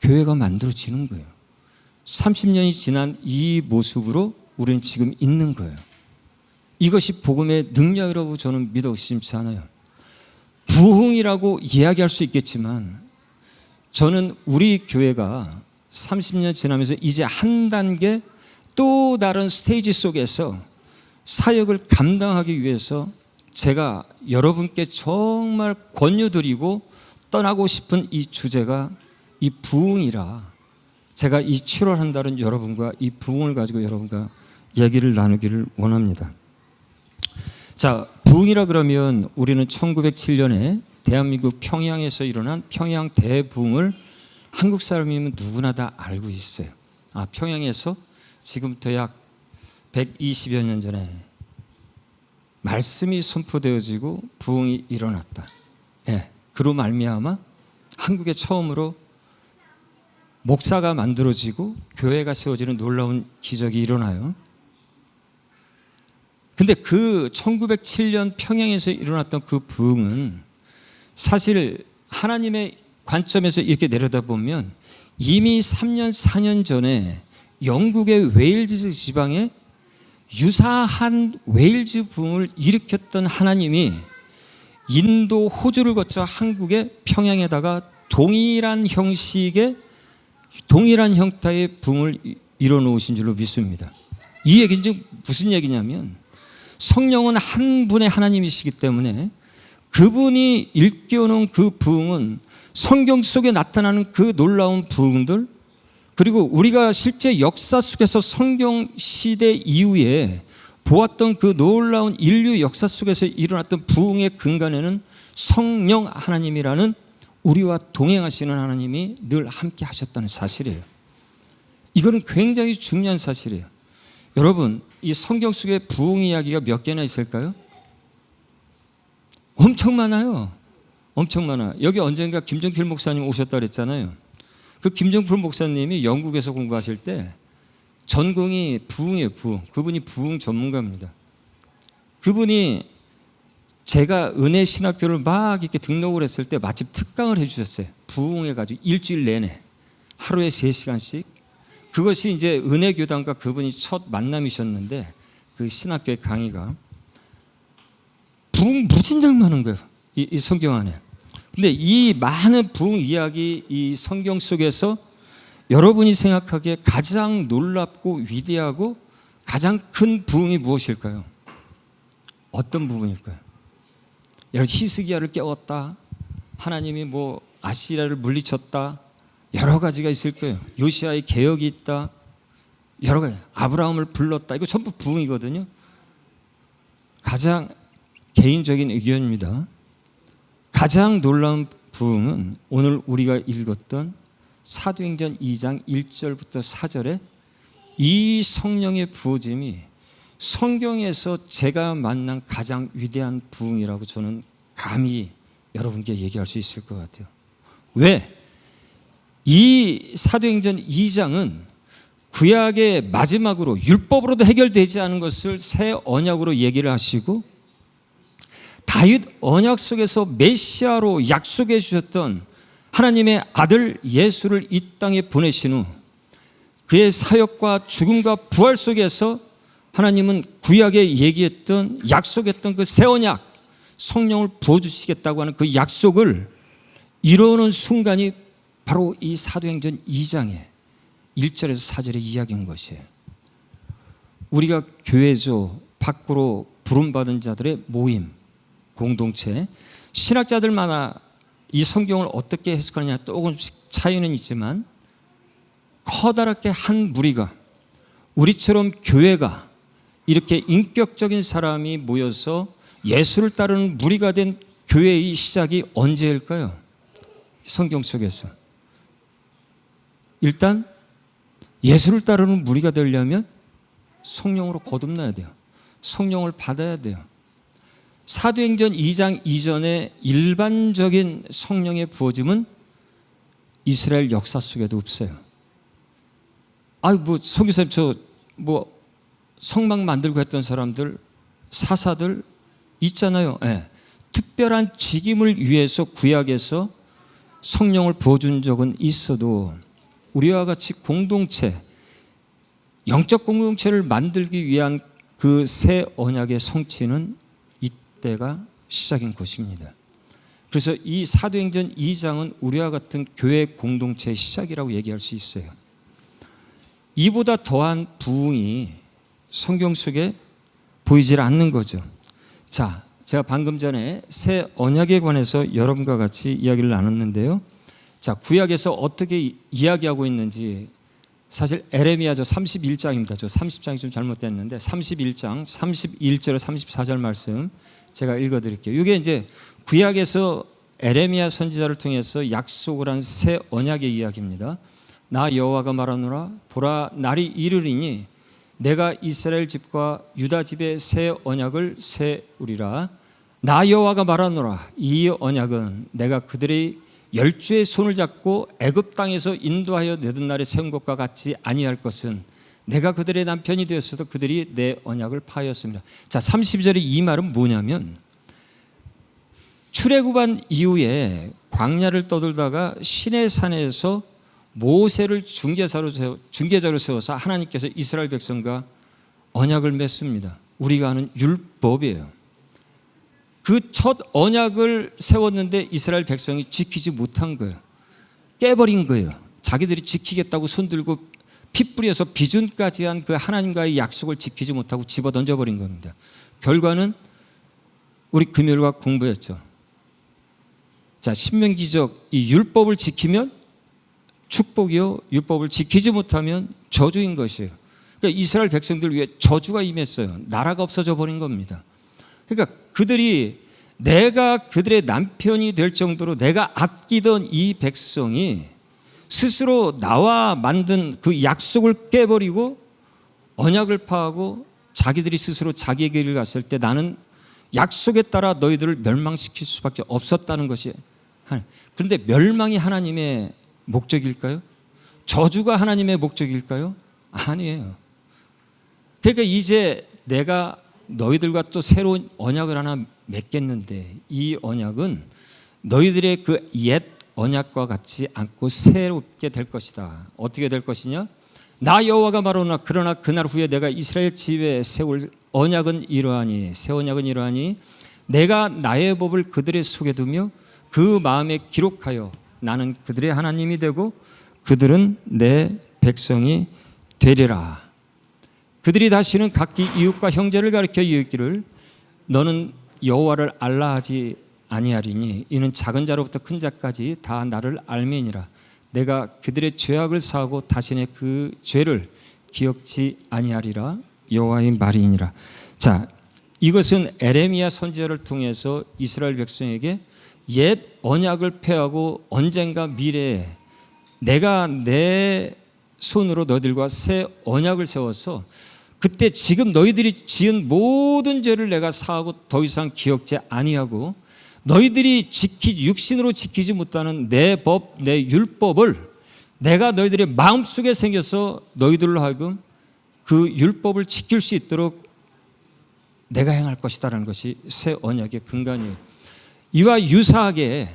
교회가 만들어지는 거예요. 30년이 지난 이 모습으로 우리는 지금 있는 거예요. 이것이 복음의 능력이라고 저는 믿어 의심치 않아요. 부흥이라고 이야기할 수 있겠지만 저는 우리 교회가 30년 지나면서 이제 한 단계 또 다른 스테이지 속에서 사역을 감당하기 위해서 제가 여러분께 정말 권유드리고 떠나고 싶은 이 주제가 이 부흥이라 제가 이 7월 한 달은 여러분과 이 부흥을 가지고 여러분과 얘기를 나누기를 원합니다. 자, 부흥이라 그러면 우리는 1907년에 대한민국 평양에서 일어난 평양 대부흥을 한국 사람이면 누구나 다 알고 있어요. 평양에서 지금부터 약 120여 년 전에 말씀이 선포되어지고 부흥이 일어났다. 그로 말미암아 한국에 처음으로 목사가 만들어지고 교회가 세워지는 놀라운 기적이 일어나요. 근데 그 1907년 평양에서 일어났던 그 부흥은 사실 하나님의 관점에서 이렇게 내려다보면 이미 3년, 4년 전에 영국의 웨일즈 지방에 유사한 웨일즈 부흥을 일으켰던 하나님이 인도, 호주를 거쳐 한국의 평양에다가 동일한 형식의 동일한 형태의 부흥을 이뤄놓으신 줄로 믿습니다. 이 얘기는 지금 무슨 얘기냐면 성령은 한 분의 하나님이시기 때문에 그분이 일깨우는 그 부흥은 성경 속에 나타나는 그 놀라운 부흥들, 그리고 우리가 실제 역사 속에서 성경 시대 이후에 보았던 그 놀라운 인류 역사 속에서 일어났던 부흥의 근간에는 성령 하나님이라는 우리와 동행하시는 하나님이 늘 함께 하셨다는 사실이에요. 이거는 굉장히 중요한 사실이에요. 여러분, 이 성경 속에 부흥 이야기가 몇 개나 있을까요? 엄청 많아요. 엄청 많아. 여기 언젠가 김정필 목사님 오셨다 그랬잖아요. 그 김정필 목사님이 영국에서 공부하실 때 전공이 부흥이에요. 부흥. 그분이 부흥 전문가입니다. 그분이 제가 은혜 신학교를 막 이렇게 등록을 했을 때 마침 특강을 해주셨어요. 부흥해가지고 일주일 내내 하루에 3시간씩. 그것이 이제 은혜 교단과 그분이 첫 만남이셨는데 그 신학교의 강의가 부흥 무진장 많은 거예요. 이 성경 안에. 근데 이 많은 부흥 이야기 이 성경 속에서 여러분이 생각하기에 가장 놀랍고 위대하고 가장 큰 부흥이 무엇일까요? 어떤 부분일까요? 여러분, 히스기야를 깨웠다. 하나님이 뭐 아시리아를 물리쳤다. 여러 가지가 있을 거예요. 요시아의 개혁이 있다. 여러 가지. 아브라함을 불렀다. 이거 전부 부흥이거든요. 가장 개인적인 의견입니다. 가장 놀라운 부흥은 오늘 우리가 읽었던 사도행전 2장 1절부터 4절에 이 성령의 부어짐이 성경에서 제가 만난 가장 위대한 부흥이라고 저는 감히 여러분께 얘기할 수 있을 것 같아요. 왜? 이 사도행전 2장은 구약의 마지막으로 율법으로도 해결되지 않은 것을 새 언약으로 얘기를 하시고 다윗 언약 속에서 메시아로 약속해 주셨던 하나님의 아들 예수를 이 땅에 보내신 후 그의 사역과 죽음과 부활 속에서 하나님은 구약에 얘기했던 약속했던 그 새 언약 성령을 부어주시겠다고 하는 그 약속을 이루는 순간이 바로 이 사도행전 2장에 1절에서 4절에 이야기한 것이에요. 우리가 교회죠. 밖으로 부름받은 자들의 모임, 공동체, 신학자들마다 이 성경을 어떻게 해석하느냐 조금씩 차이는 있지만 커다랗게 한 무리가 우리처럼 교회가 이렇게 인격적인 사람이 모여서 예수를 따르는 무리가 된 교회의 시작이 언제일까요? 성경 속에서. 일단 예수를 따르는 무리가 되려면 성령으로 거듭나야 돼요. 성령을 받아야 돼요. 사도행전 2장 이전에 일반적인 성령의 부어짐은 이스라엘 역사 속에도 없어요. 성교사님, 성막 만들고 했던 사람들, 사사들 있잖아요. 네. 특별한 직임을 위해서 구약에서 성령을 부어준 적은 있어도 우리와 같이 공동체, 영적 공동체를 만들기 위한 그 새 언약의 성취는 이때가 시작인 것입니다. 그래서 이 사도행전 2장은 우리와 같은 교회 공동체의 시작이라고 얘기할 수 있어요. 이보다 더한 부흥이 성경 속에 보이질 않는 거죠. 자, 제가 방금 전에 새 언약에 관해서 여러분과 같이 이야기를 나눴는데요. 자, 구약에서 어떻게 이야기하고 있는지 사실 에레미야죠 31장입니다. 저 30장이 좀 잘못됐는데 31장 31절 34절 말씀 제가 읽어드릴게요. 이게 이제 구약에서 에레미야 선지자를 통해서 약속을 한 새 언약의 이야기입니다. 나 여호와가 말하노라 보라 날이 이르리니 내가 이스라엘 집과 유다 집에 새 언약을 세우리라. 나 여호와가 말하노라 이 언약은 내가 그들의 열주의 손을 잡고 애굽 땅에서 인도하여 내던 날에 세운 것과 같이 아니할 것은 내가 그들의 남편이 되었어도 그들이 내 언약을 파하였습니다. 자, 32절의 이 말은 뭐냐면 출애굽한 이후에 광야를 떠돌다가 시내 산에서 모세를 중개자로 세워서 하나님께서 이스라엘 백성과 언약을 맺습니다. 우리가 아는 율법이에요. 그 첫 언약을 세웠는데 이스라엘 백성이 지키지 못한 거예요. 깨버린 거예요. 자기들이 지키겠다고 손들고 피 뿌려서 비준까지 한 그 하나님과의 약속을 지키지 못하고 집어 던져버린 겁니다. 결과는 우리 금요일과 공부했죠. 자, 신명기적 이 율법을 지키면 축복이요, 율법을 지키지 못하면 저주인 것이에요. 그러니까 이스라엘 백성들 위해 저주가 임했어요. 나라가 없어져 버린 겁니다. 그러니까 그들이 내가 그들의 남편이 될 정도로 내가 아끼던 이 백성이 스스로 나와 만든 그 약속을 깨버리고 언약을 파하고 자기들이 스스로 자기의 길을 갔을 때 나는 약속에 따라 너희들을 멸망시킬 수밖에 없었다는 것이. 그런데 멸망이 하나님의 목적일까요? 저주가 하나님의 목적일까요? 아니에요. 그러니까 이제 내가 너희들과 또 새로운 언약을 하나 맺겠는데 이 언약은 너희들의 그 옛 언약과 같지 않고 새롭게 될 것이다. 어떻게 될 것이냐? 나 여호와가 말하노라 그러나 그날 후에 내가 이스라엘 집에 세울 언약은 이러하니 새 언약은 이러하니 내가 나의 법을 그들의 속에 두며 그 마음에 기록하여 나는 그들의 하나님이 되고 그들은 내 백성이 되리라. 그들이 다시는 각기 이웃과 형제를 가리켜 이르기를 너는 여호와를 알라 하지 아니하리니 이는 작은 자로부터 큰 자까지 다 나를 알매니라. 내가 그들의 죄악을 사하고 다시는 그 죄를 기억지 아니하리라. 여호와의 말이니라. 자, 이것은 에레미야 선지자를 통해서 이스라엘 백성에게 옛 언약을 폐하고 언젠가 미래에 내가 내 손으로 너희들과 새 언약을 세워서 그때 지금 너희들이 지은 모든 죄를 내가 사하고 더 이상 기억지 아니하고 너희들이 육신으로 지키지 못하는 내 법, 내 율법을 내가 너희들의 마음속에 생겨서 너희들로 하여금 그 율법을 지킬 수 있도록 내가 행할 것이다라는 것이 새 언약의 근간이에요. 이와 유사하게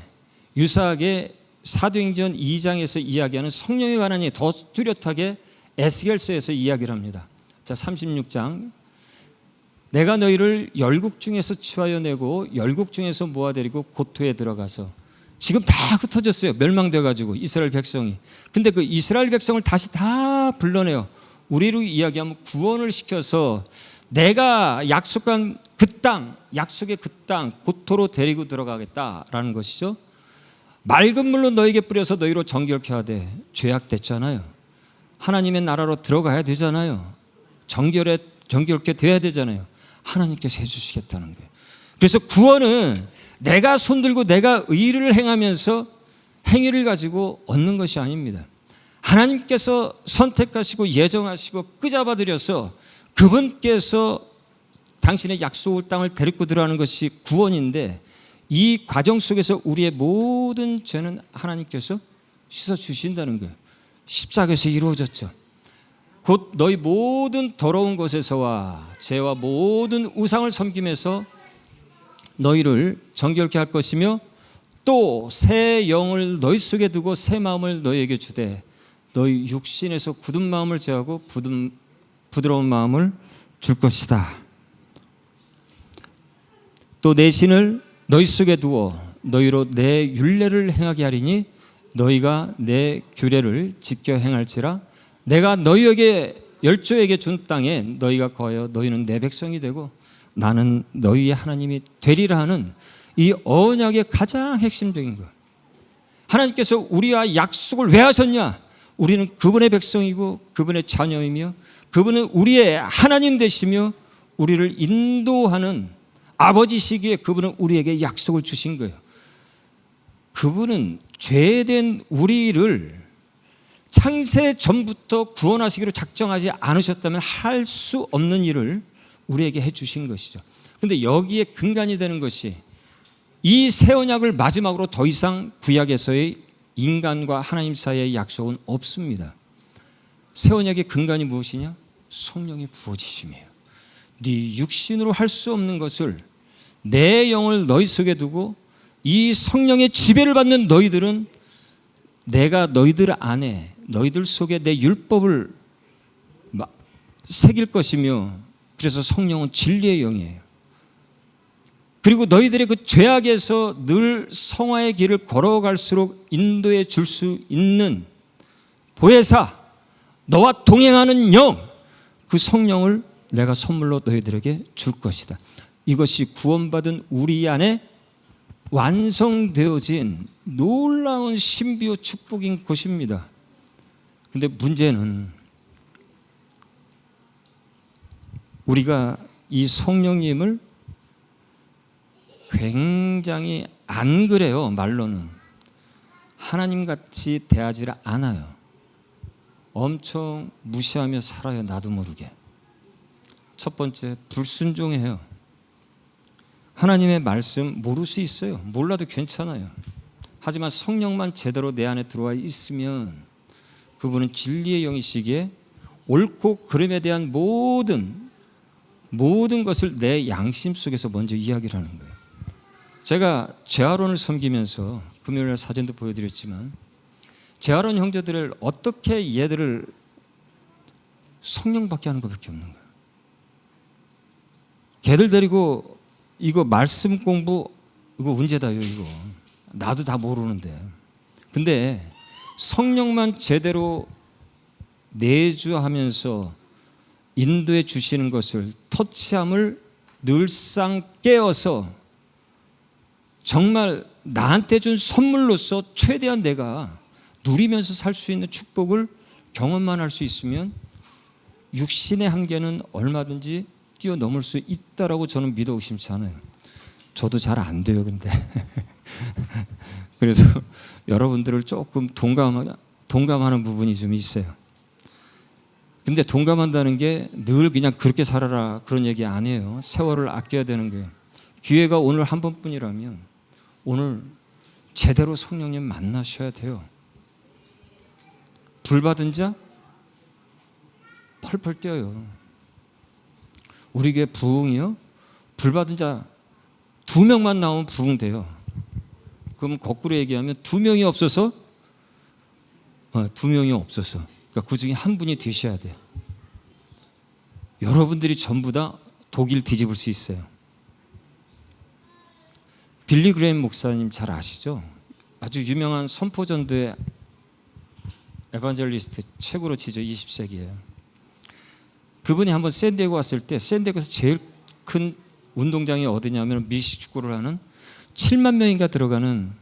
사도행전 2장에서 이야기하는 성령에 관한 이 더 뚜렷하게 에스겔서에서 이야기를 합니다. 자, 36장 내가 너희를 열국 중에서 취하여 내고 열국 중에서 모아들이고 고토에 들어가서 지금 다 흩어졌어요. 멸망돼 가지고 이스라엘 백성이. 근데 그 이스라엘 백성을 다시 다 불러내요. 우리로 이야기하면 구원을 시켜서 내가 약속한 그 땅, 약속의 그 땅 고토로 데리고 들어가겠다라는 것이죠. 맑은 물로 너에게 뿌려서 너희로 정결케 하되 죄악됐잖아요. 하나님의 나라로 들어가야 되잖아요. 정결케 돼야 되잖아요. 하나님께서 해주시겠다는 거예요. 그래서 구원은 내가 손들고 내가 의를 행하면서 행위를 가지고 얻는 것이 아닙니다. 하나님께서 선택하시고 예정하시고 끄잡아들여서 그분께서 당신의 약속의 땅을 데리고 들어가는 것이 구원인데, 이 과정 속에서 우리의 모든 죄는 하나님께서 씻어주신다는 거예요. 십자가에서 이루어졌죠. 곧 너희 모든 더러운 것에서와 죄와 모든 우상을 섬김에서 너희를 정결케 할 것이며, 또 새 영을 너희 속에 두고 새 마음을 너희에게 주되 너희 육신에서 굳은 마음을 제하고 부드러운 마음을 줄 것이다. 또 내 신을 너희 속에 두어 너희로 내 율례를 행하게 하리니 너희가 내 규례를 지켜 행할지라. 내가 너희에게 열조에게 준 땅에 너희가 거하여 너희는 내 백성이 되고 나는 너희의 하나님이 되리라 하는 이 언약의 가장 핵심적인 것. 하나님께서 우리와 약속을 왜 하셨냐? 우리는 그분의 백성이고 그분의 자녀이며 그분은 우리의 하나님 되시며 우리를 인도하는 아버지시기에 그분은 우리에게 약속을 주신 거예요. 그분은 죄된 우리를 창세 전부터 구원하시기로 작정하지 않으셨다면 할 수 없는 일을 우리에게 해주신 것이죠. 그런데 여기에 근간이 되는 것이 이 새 언약을 마지막으로 더 이상 구약에서의 인간과 하나님 사이의 약속은 없습니다. 새 언약의 근간이 무엇이냐? 성령의 부어지심이에요. 네 육신으로 할 수 없는 것을 내 영을 너희 속에 두고 이 성령의 지배를 받는 너희들은 내가 너희들 안에 너희들 속에 내 율법을 새길 것이며, 그래서 성령은 진리의 영이에요. 그리고 너희들의 그 죄악에서 늘 성화의 길을 걸어갈수록 인도해 줄 수 있는 보혜사, 너와 동행하는 영, 그 성령을 내가 선물로 너희들에게 줄 것이다. 이것이 구원받은 우리 안에 완성되어진 놀라운 신비요 축복인 것입니다. 그런데 문제는 우리가 이 성령님을 굉장히 안 그래요. 말로는 하나님같이 대하지를 않아요. 엄청 무시하며 살아요. 나도 모르게. 첫 번째, 불순종해요. 하나님의 말씀 모를 수 있어요. 몰라도 괜찮아요. 하지만 성령만 제대로 내 안에 들어와 있으면 그분은 진리의 영이시기에 옳고 그름에 대한 모든 것을 내 양심 속에서 먼저 이야기를 하는 거예요. 제가 재활원을 섬기면서 금요일날 사진도 보여드렸지만 재활원 형제들을 어떻게 얘들을 성령 받게 하는 것밖에 없는 거예요. 걔들 데리고 이거 말씀 공부 이거 문제다요. 이거 나도 다 모르는데. 근데 성령만 제대로 내주하면서 인도해 주시는 것을 터치함을 늘상 깨어서 정말 나한테 준 선물로서 최대한 내가 누리면서 살 수 있는 축복을 경험만 할 수 있으면 육신의 한계는 얼마든지 뛰어넘을 수 있다라고 저는 믿어 의심치 않아요. 저도 잘 안 돼요. 근데 그래서 여러분들을 조금 동감하는 부분이 좀 있어요. 근데 동감한다는 게 늘 그냥 그렇게 살아라 그런 얘기 아니에요. 세월을 아껴야 되는 거예요. 기회가 오늘 한 번뿐이라면 오늘 제대로 성령님 만나셔야 돼요. 불 받은 자 펄펄 뛰어요. 우리 교회 부흥이요? 불 받은 자 2명만 나오면 부흥돼요. 그럼 거꾸로 얘기하면 2명이 없어서 2명이 없어서 그러니까 그 중에 한 분이 되셔야 돼요. 여러분들이 전부 다 독일 뒤집을 수 있어요. 빌리 그레임 목사님 잘 아시죠? 아주 유명한 선포전도의 에반젤리스트 최고로 치죠. 20세기에. 그분이 한번 샌디에고 왔을 때 샌디에고에서 제일 큰 운동장이 어디냐면 미식축구를 하는 7만 명인가 들어가는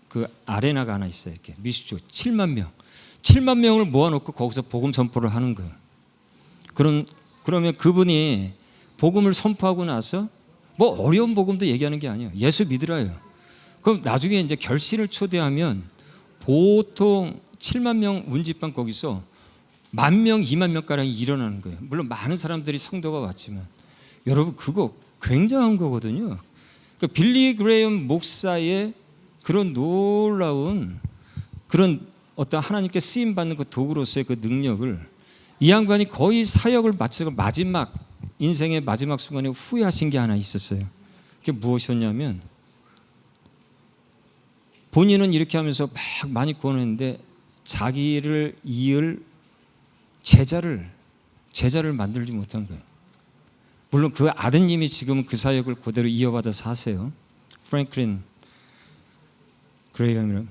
그 아레나가 하나 있어요. 이렇게 미식축구 7만 명을 모아놓고 거기서 복음 선포를 하는 거예요. 그러면 그분이 복음을 선포하고 나서 뭐 어려운 복음도 얘기하는 게 아니에요. 예수 믿으라요. 그럼 나중에 이제 결실을 초대하면 보통 7만 명 운집방 거기서 10,000명, 2만 명가량이 일어나는 거예요. 물론 많은 사람들이 성도가 왔지만 여러분 그거 굉장한 거거든요. 그러니까 빌리 그레이엄 목사의 그런 놀라운 그런 어떤 하나님께 쓰임 받는 그 도구로서의 그 능력을 이 양반이 거의 사역을 마치고 마지막 인생의 마지막 순간에 후회하신 게 하나 있었어요. 그게 무엇이었냐면 본인은 이렇게 하면서 막 많이 구원했는데 자기를 이을 제자를 만들지 못한 거예요. 물론 그 아드님이 지금 그 사역을 그대로 이어받아서 하세요. 프랭클린 그레이엄이란.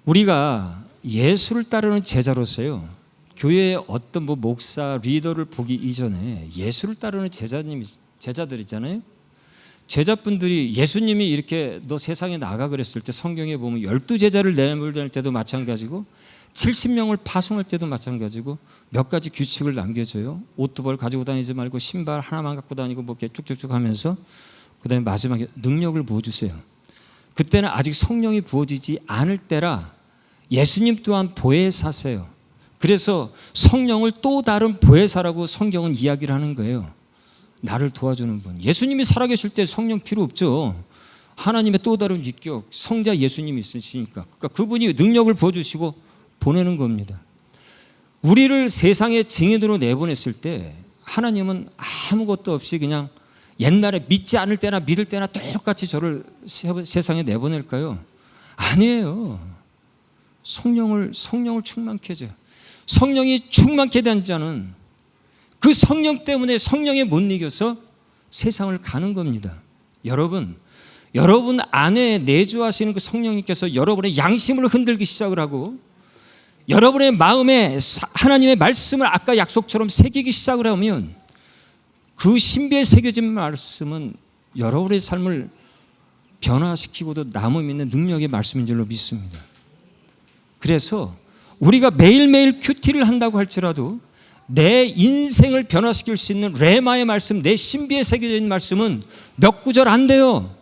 우리가 예수를 따르는 제자로서요, 교회의 어떤 뭐 목사, 리더를 보기 이전에 예수를 따르는 제자들 있잖아요. 제자분들이 예수님이 이렇게 너 세상에 나가 그랬을 때 성경에 보면 12제자를 내몰 때도 마찬가지고 70명을 파송할 때도 마찬가지고 몇 가지 규칙을 남겨줘요. 옷 2벌 가지고 다니지 말고 신발 하나만 갖고 다니고 뭐 이렇게 쭉쭉쭉 하면서 그다음에 마지막에 능력을 부어주세요. 그때는 아직 성령이 부어지지 않을 때라 예수님 또한 보혜사세요. 그래서 성령을 또 다른 보혜사라고 성경은 이야기를 하는 거예요. 나를 도와주는 분. 예수님이 살아계실 때 성령 필요 없죠. 하나님의 또 다른 위격, 성자 예수님이 있으시니까. 그러니까 그분이 능력을 부어주시고 보내는 겁니다. 우리를 세상의 증인으로 내보냈을 때 하나님은 아무것도 없이 그냥 옛날에 믿지 않을 때나 믿을 때나 똑같이 저를 세상에 내보낼까요? 아니에요. 성령을 충만케 해줘요. 성령이 충만케 된 자는 그 성령 때문에 성령에 못 이겨서 세상을 가는 겁니다. 여러분 안에 내주하시는 그 성령님께서 여러분의 양심을 흔들기 시작을 하고 여러분의 마음에 하나님의 말씀을 아까 약속처럼 새기기 시작을 하면 그 신비에 새겨진 말씀은 여러분의 삶을 변화시키고도 남음 있는 능력의 말씀인 줄로 믿습니다. 그래서 우리가 매일매일 큐티를 한다고 할지라도 내 인생을 변화시킬 수 있는 레마의 말씀, 내 신비에 새겨져 있는 말씀은 몇 구절 안 돼요.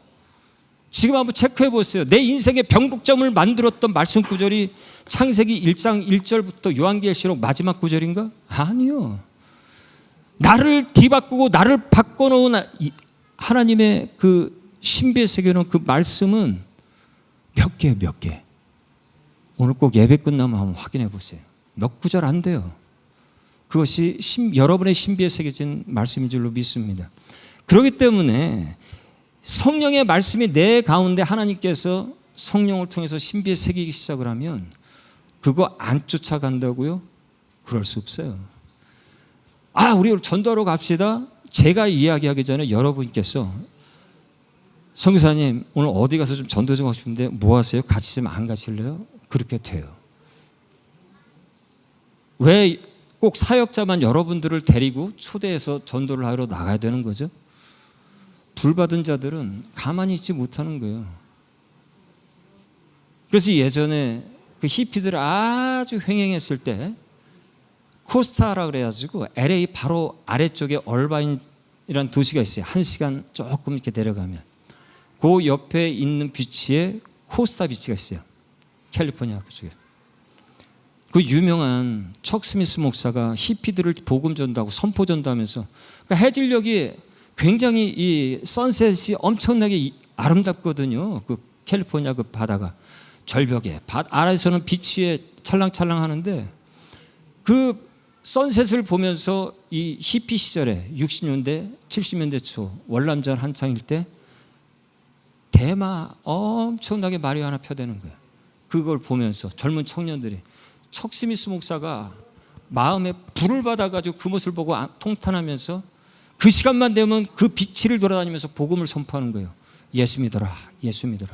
지금 한번 체크해 보세요. 내 인생의 변곡점을 만들었던 말씀 구절이 창세기 1장 1절부터 요한계시록 마지막 구절인가? 아니요. 나를 뒤바꾸고 나를 바꿔놓은 하나님의 그 신비에 새겨놓은 그 말씀은 몇 개. 오늘 꼭 예배 끝나면 한번 확인해 보세요. 몇 구절 안 돼요. 그것이 여러분의 신비에 새겨진 말씀인 줄로 믿습니다. 그렇기 때문에 성령의 말씀이 내 가운데 하나님께서 성령을 통해서 신비에 새기기 시작을 하면 그거 안 쫓아간다고요? 그럴 수 없어요. 우리 전도하러 갑시다. 제가 이야기하기 전에 여러분께서 선교사님 오늘 어디 가서 좀 전도 좀 하고 싶은데 뭐 하세요? 같이 좀 안 가실래요? 그렇게 돼요. 왜 꼭 사역자만 여러분들을 데리고 초대해서 전도를 하러 나가야 되는 거죠? 불받은 자들은 가만히 있지 못하는 거예요. 그래서 예전에 그 히피들 아주 횡행했을 때 코스타라 그래가지고 LA 바로 아래쪽에 얼바인이라는 도시가 있어요. 1시간 조금 이렇게 내려가면 그 옆에 있는 비치에 코스타 비치가 있어요. 캘리포니아 그쪽에. 그 유명한 척 스미스 목사가 히피들을 복음 전도하고 선포 전도하면서 그러니까 해질녘이 굉장히 이 선셋이 엄청나게 아름답거든요. 그 캘리포니아 그 바다가 절벽에 아래에서는 비치에 찰랑찰랑 하는데 그 선셋을 보면서 이 히피 시절에 60년대 70년대 초 월남전 한창일 때 대마 엄청나게 마리화나 펴대는 거예요. 그걸 보면서 젊은 청년들이 척 스미스 목사가 마음에 불을 받아가지고 그 모습을 보고 통탄하면서 그 시간만 되면 그 비치를 돌아다니면서 복음을 선포하는 거예요. 예수 믿어라, 예수 믿어라.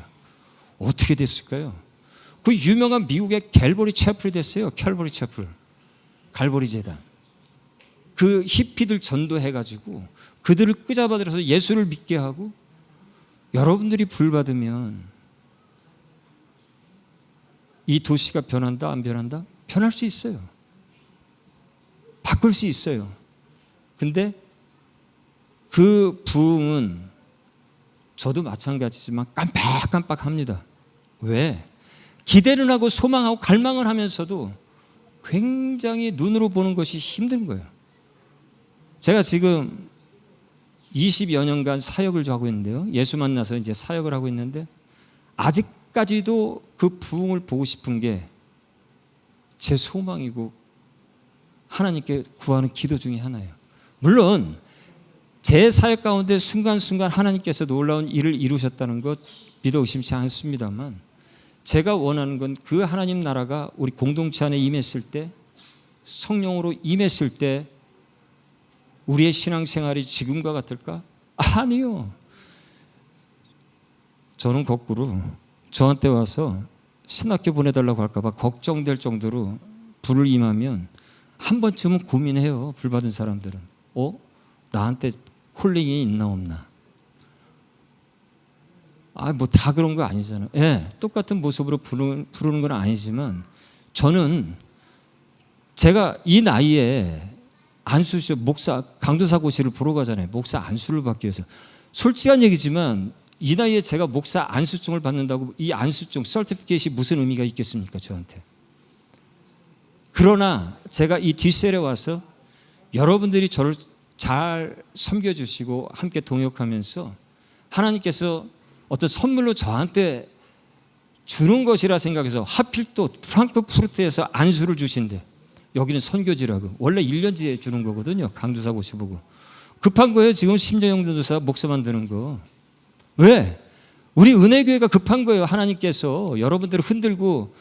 어떻게 됐을까요? 그 유명한 미국의 갤버리 채플이 됐어요. 캘버리 채플, 갈보리 재단. 그 히피들 전도해가지고 그들을 끄잡아들여서 예수를 믿게 하고 여러분들이 불 받으면 이 도시가 변한다 안 변한다? 변할 수 있어요. 바꿀 수 있어요. 근데 그 부흥은 저도 마찬가지지만 깜빡깜빡합니다. 왜? 기대는 하고 소망하고 갈망을 하면서도 굉장히 눈으로 보는 것이 힘든 거예요. 제가 지금 20여 년간 사역을 하고 있는데요. 예수 만나서 이제 사역을 하고 있는데 아직까지도 그 부흥을 보고 싶은 게 제 소망이고 하나님께 구하는 기도 중에 하나예요. 물론 제 사역 가운데 순간순간 하나님께서 놀라운 일을 이루셨다는 것 믿어 의심치 않습니다만, 제가 원하는 건 그 하나님 나라가 우리 공동체 안에 임했을 때, 성령으로 임했을 때 우리의 신앙생활이 지금과 같을까? 아니요. 저는 거꾸로 저한테 와서 신학교 보내달라고 할까 봐 걱정될 정도로 불을 임하면 한 번쯤은 고민해요. 불 받은 사람들은. 나한테 콜링이 있나 없나. 뭐 다 그런 거 아니잖아요. 똑같은 모습으로 부르는 건 아니지만, 저는 제가 이 나이에 안수 목사 강도사고시를 보러 가잖아요. 목사 안수를 받기 위해서. 솔직한 얘기지만 이 나이에 제가 목사 안수증을 받는다고 이 안수증 서티피케이트이 무슨 의미가 있겠습니까, 저한테. 그러나 제가 이 뒷셀에 와서 여러분들이 저를 잘 섬겨주시고 함께 동역하면서 하나님께서 어떤 선물로 저한테 주는 것이라 생각해서, 하필 또 프랑크푸르트에서 안수를 주신대. 여기는 선교지라고. 원래 1년 뒤에 주는 거거든요. 강도사 고시 보고. 급한 거예요. 지금 심정영 전도사 목사 만드는 거. 왜? 우리 은혜교회가 급한 거예요. 하나님께서 여러분들을 흔들고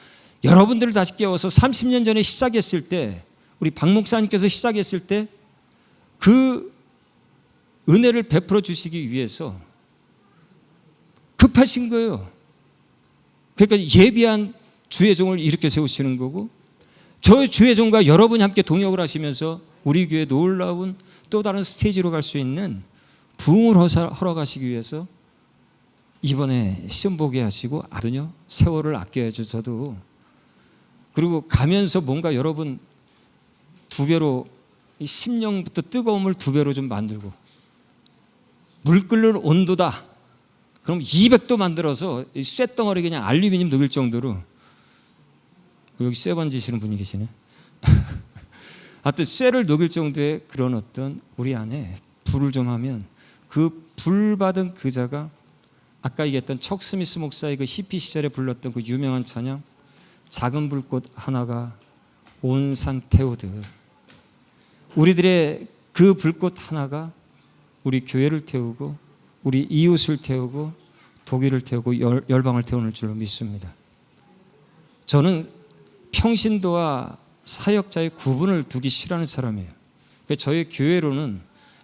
여러분들을 다시 깨워서 30년 전에 시작했을 때, 우리 박 목사님께서 시작했을 때 그 은혜를 베풀어 주시기 위해서 급하신 거예요. 그러니까 예비한 주의 종을 이렇게 세우시는 거고, 저 주의 종과 여러분이 함께 동역을 하시면서 우리 교회 놀라운 또 다른 스테이지로 갈 수 있는 부흥을 허락하시기 위해서 이번에 시험 보게 하시고, 아든요 세월을 아껴야죠. 저도. 그리고 가면서 뭔가 여러분 두 배로, 이 심령부터 뜨거움을 두 배로 좀 만들고, 물 끓는 온도다 그럼 200도 만들어서 쇳덩어리 그냥 알루미늄 녹일 정도로. 여기 쇠 만지시는 분이 계시네. 하여튼 쇠를 녹일 정도의 그런 어떤 우리 안에 불을 좀 하면, 그 불 받은 그 자가 아까 얘기했던 척 스미스 목사의 그 히피 시절에 불렀던 그 유명한 찬양, 작은 불꽃 하나가 온 산 태우듯, 우리들의 그 불꽃 하나가 우리 교회를 태우고 우리 이웃을 태우고 독일을 태우고 열방을 태우는 줄로 믿습니다. 저는 평신도와 사역자의 구분을 두기 싫어하는 사람이에요. 저희 교회로는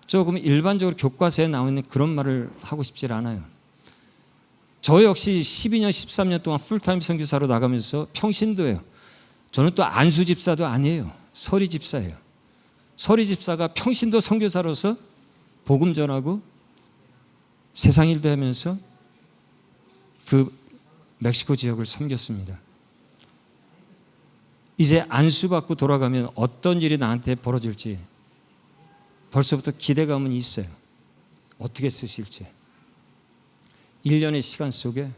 조금 일반적으로 교과서에 나와 있는 그런 말을 하고 싶지 않아요. 저 역시 12년, 13년 동안 풀타임 선교사로 나가면서 평신도예요. 저는 또 안수 집사도 아니에요. 서리 집사예요. 서리 집사가 평신도 선교사로서 복음 전하고 세상 일도 하면서 그 멕시코 지역을 섬겼습니다. 이제 안수받고 돌아가면 어떤 일이 나한테 벌어질지 벌써부터 기대감은 있어요. 어떻게 쓰실지. 1년의 시간 속에.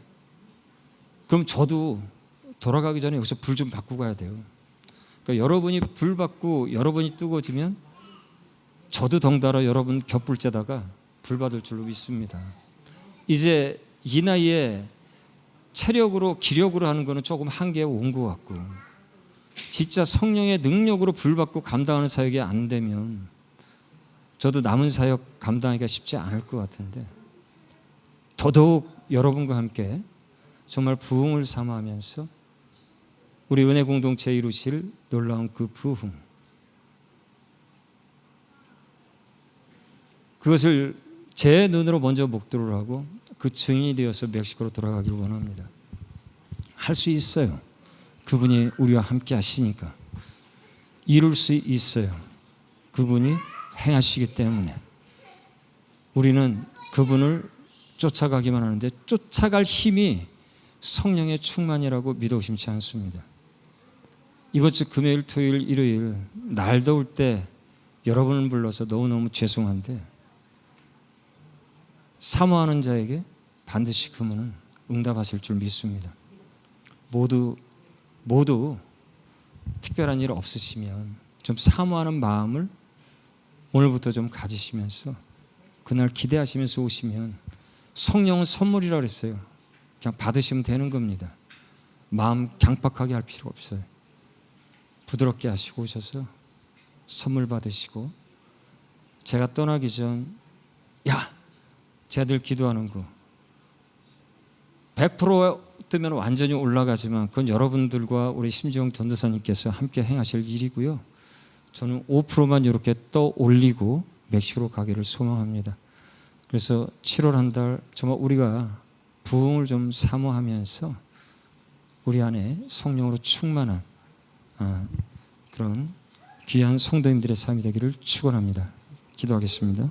그럼 저도 돌아가기 전에 여기서 불 좀 받고 가야 돼요. 그러니까 여러분이 불 받고 여러분이 뜨거워지면 저도 덩달아 여러분 곁불째다가 불 받을 줄로 믿습니다. 이제 이 나이에 체력으로 기력으로 하는 거는 조금 한계에 온 것 같고, 진짜 성령의 능력으로 불 받고 감당하는 사역이 안 되면 저도 남은 사역 감당하기가 쉽지 않을 것 같은데, 더더욱 여러분과 함께 정말 부흥을 삼아하면서 우리 은혜 공동체에 이루실 놀라운 그 부흥, 그것을 제 눈으로 먼저 목도를 하고 그 증인이 되어서 멕시코로 돌아가기를 원합니다. 할 수 있어요. 그분이 우리와 함께 하시니까 이룰 수 있어요. 그분이 행하시기 때문에 우리는 그분을 쫓아가기만 하는데, 쫓아갈 힘이 성령의 충만이라고 믿어 의심치 않습니다. 이번 주 금요일, 토요일, 일요일 날 더울 때 여러분을 불러서 너무너무 죄송한데, 사모하는 자에게 반드시 그분은 응답하실 줄 믿습니다. 모두 특별한 일 없으시면 좀 사모하는 마음을 오늘부터 좀 가지시면서 그날 기대하시면서 오시면, 성령은 선물이라고 그랬어요. 그냥 받으시면 되는 겁니다. 마음 강박하게 할 필요가 없어요. 부드럽게 하시고 오셔서 선물 받으시고, 제가 떠나기 전, 야, 쟤들 기도하는 거 100% 뜨면 완전히 올라가지만 그건 여러분들과 우리 심지영 전도사님께서 함께 행하실 일이고요. 저는 5%만 이렇게 떠 올리고 멕시코로 가기를 소망합니다. 그래서 7월 한 달 정말 우리가 부흥을 좀 사모하면서 우리 안에 성령으로 충만한 그런 귀한 성도님들의 삶이 되기를 축원합니다. 기도하겠습니다.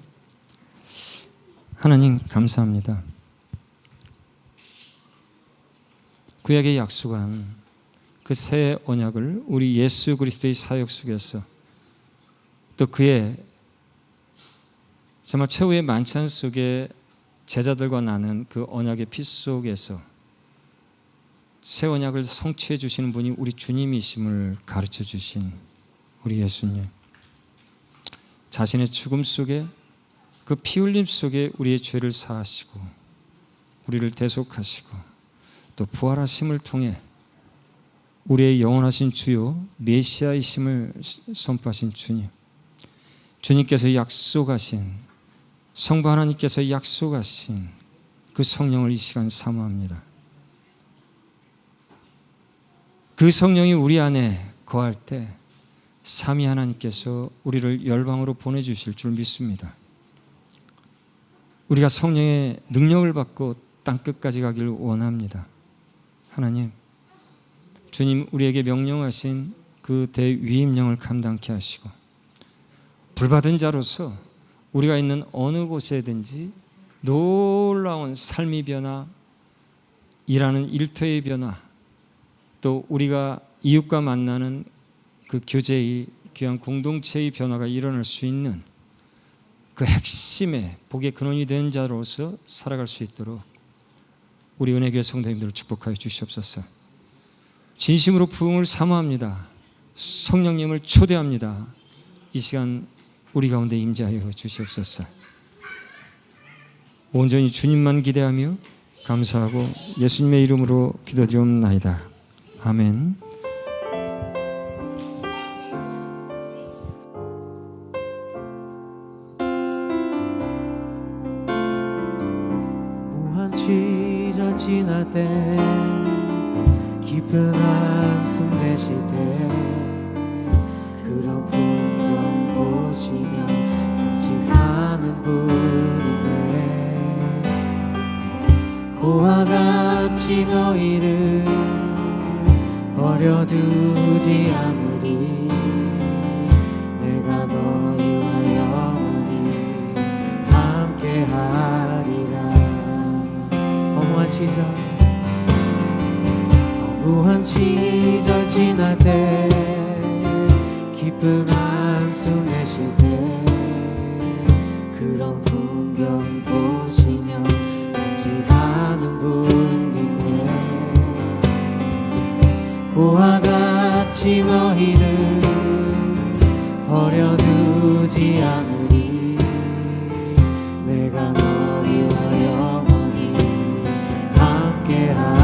하나님 감사합니다. 구약에 약속한 그 새 언약을 우리 예수 그리스도의 사역 속에서, 또 그의 정말 최후의 만찬 속에 제자들과 나는 그 언약의 피 속에서 새 언약을 성취해 주시는 분이 우리 주님이심을 가르쳐 주신 우리 예수님, 자신의 죽음 속에 그 피 흘림 속에 우리의 죄를 사하시고 우리를 대속하시고 또 부활하심을 통해 우리의 영원하신 주요 메시아이심을 선포하신 주님, 주님께서 약속하신, 성부 하나님께서 약속하신 그 성령을 이 시간 사모합니다. 그 성령이 우리 안에 거할 때 삼위 하나님께서 우리를 열방으로 보내주실 줄 믿습니다. 우리가 성령의 능력을 받고 땅끝까지 가기를 원합니다. 하나님, 주님 우리에게 명령하신 그 대위임령을 감당케 하시고, 불받은 자로서 우리가 있는 어느 곳에든지 놀라운 삶의 변화, 일하는 일터의 변화, 또 우리가 이웃과 만나는 그 교제의 귀한 공동체의 변화가 일어날 수 있는 그 핵심의 복의 근원이 되는 자로서 살아갈 수 있도록 우리 은혜교회 성도님들을 축복하여 주시옵소서. 진심으로 부흥을 사모합니다. 성령님을 초대합니다. 이 시간 우리 가운데 임재하여 주시옵소서. 온전히 주님만 기대하며 감사하고 예수님의 이름으로 기도드리옵나이다. 아멘. 시절 지날 때 깊은 한숨 내쉴 때 그런 풍경 보시며 간직하는 분이네. 고와 같이 너희를 버려두지 않으리. 내가 너희와 영원히 함께하리라. 무한 시절 지날 때 기쁜 한숨 내쉴 때 그런 풍경 보시며 안식하는 분 있네. 고와 같이 너희를 버려두지 않으리. 내가 너희와 영원히 함께하리라.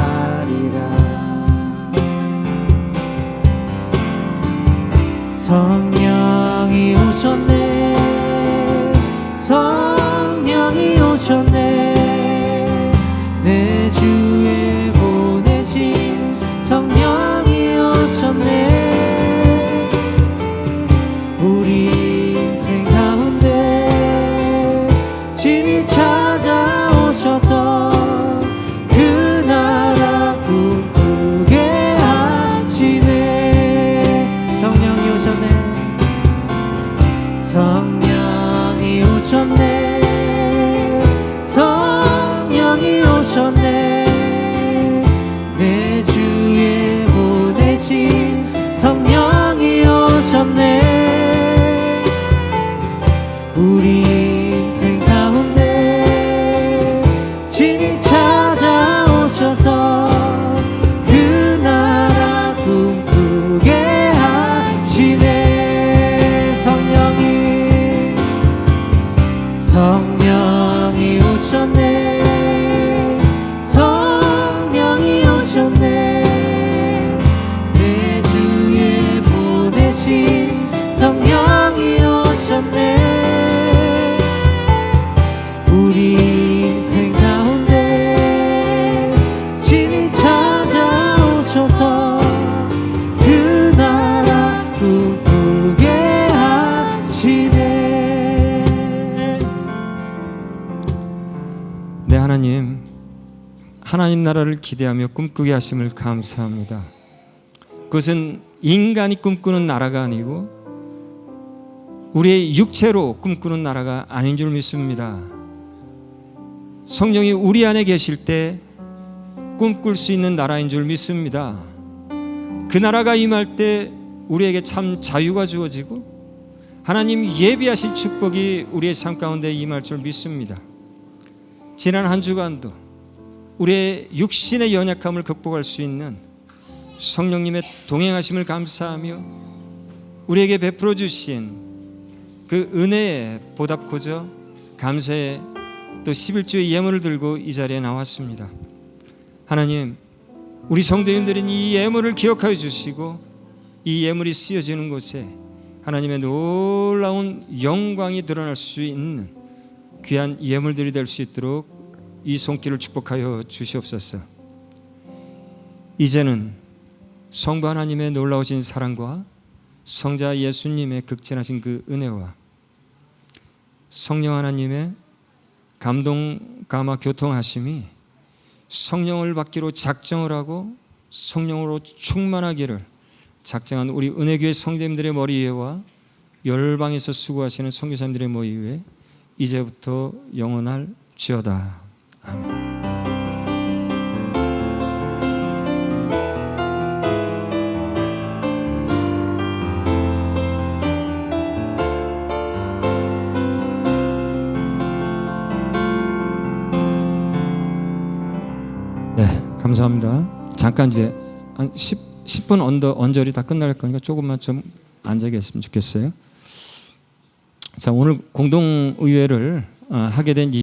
성령이 오셨네. 성령이 오셨네. 내 주에 보내신 성령이 오셨네. 우리 인생 가운데 친히 찾아오셔서 그 나라 꿈꾸게 하시네. 성령이 오셨네. 성령이 오셨네. 성령이 오셨네. 내 주에 보내신 성령이 오셨네. 우리 인생 가운데 주셨네. 우리 인생 가운데 진이 찾아오셔서 그 나라 꿈꾸게 하시네. 네, 하나님 나라를 기대하며 꿈꾸게 하심을 감사합니다. 그것은 인간이 꿈꾸는 나라가 아니고 우리의 육체로 꿈꾸는 나라가 아닌 줄 믿습니다. 성령이 우리 안에 계실 때 꿈꿀 수 있는 나라인 줄 믿습니다. 그 나라가 임할 때 우리에게 참 자유가 주어지고 하나님 예비하신 축복이 우리의 삶 가운데 임할 줄 믿습니다. 지난 한 주간도 우리의 육신의 연약함을 극복할 수 있는 성령님의 동행하심을 감사하며 우리에게 베풀어 주신 그 은혜에 보답코저 감사의 또 11조의 예물을 들고 이 자리에 나왔습니다. 하나님, 우리 성도님들은 이 예물을 기억하여 주시고 이 예물이 쓰여지는 곳에 하나님의 놀라운 영광이 드러날 수 있는 귀한 예물들이 될 수 있도록 이 손길을 축복하여 주시옵소서. 이제는 성부 하나님의 놀라우신 사랑과 성자 예수님의 극진하신 그 은혜와 성령 하나님의 감동 감화 교통하심이 성령을 받기로 작정을 하고 성령으로 충만하기를 작정한 우리 은혜교회 성도님들의 머리 위에와 열방에서 수고하시는 선교사님들의 머리 위에 이제부터 영원할지어다. 아멘. 네, 감사합니다. 잠깐 이제 한 10분 언저리 다 끝날 거니까 조금만 좀 앉아 계시면 좋겠어요. 자, 오늘 공동의회를 하게 된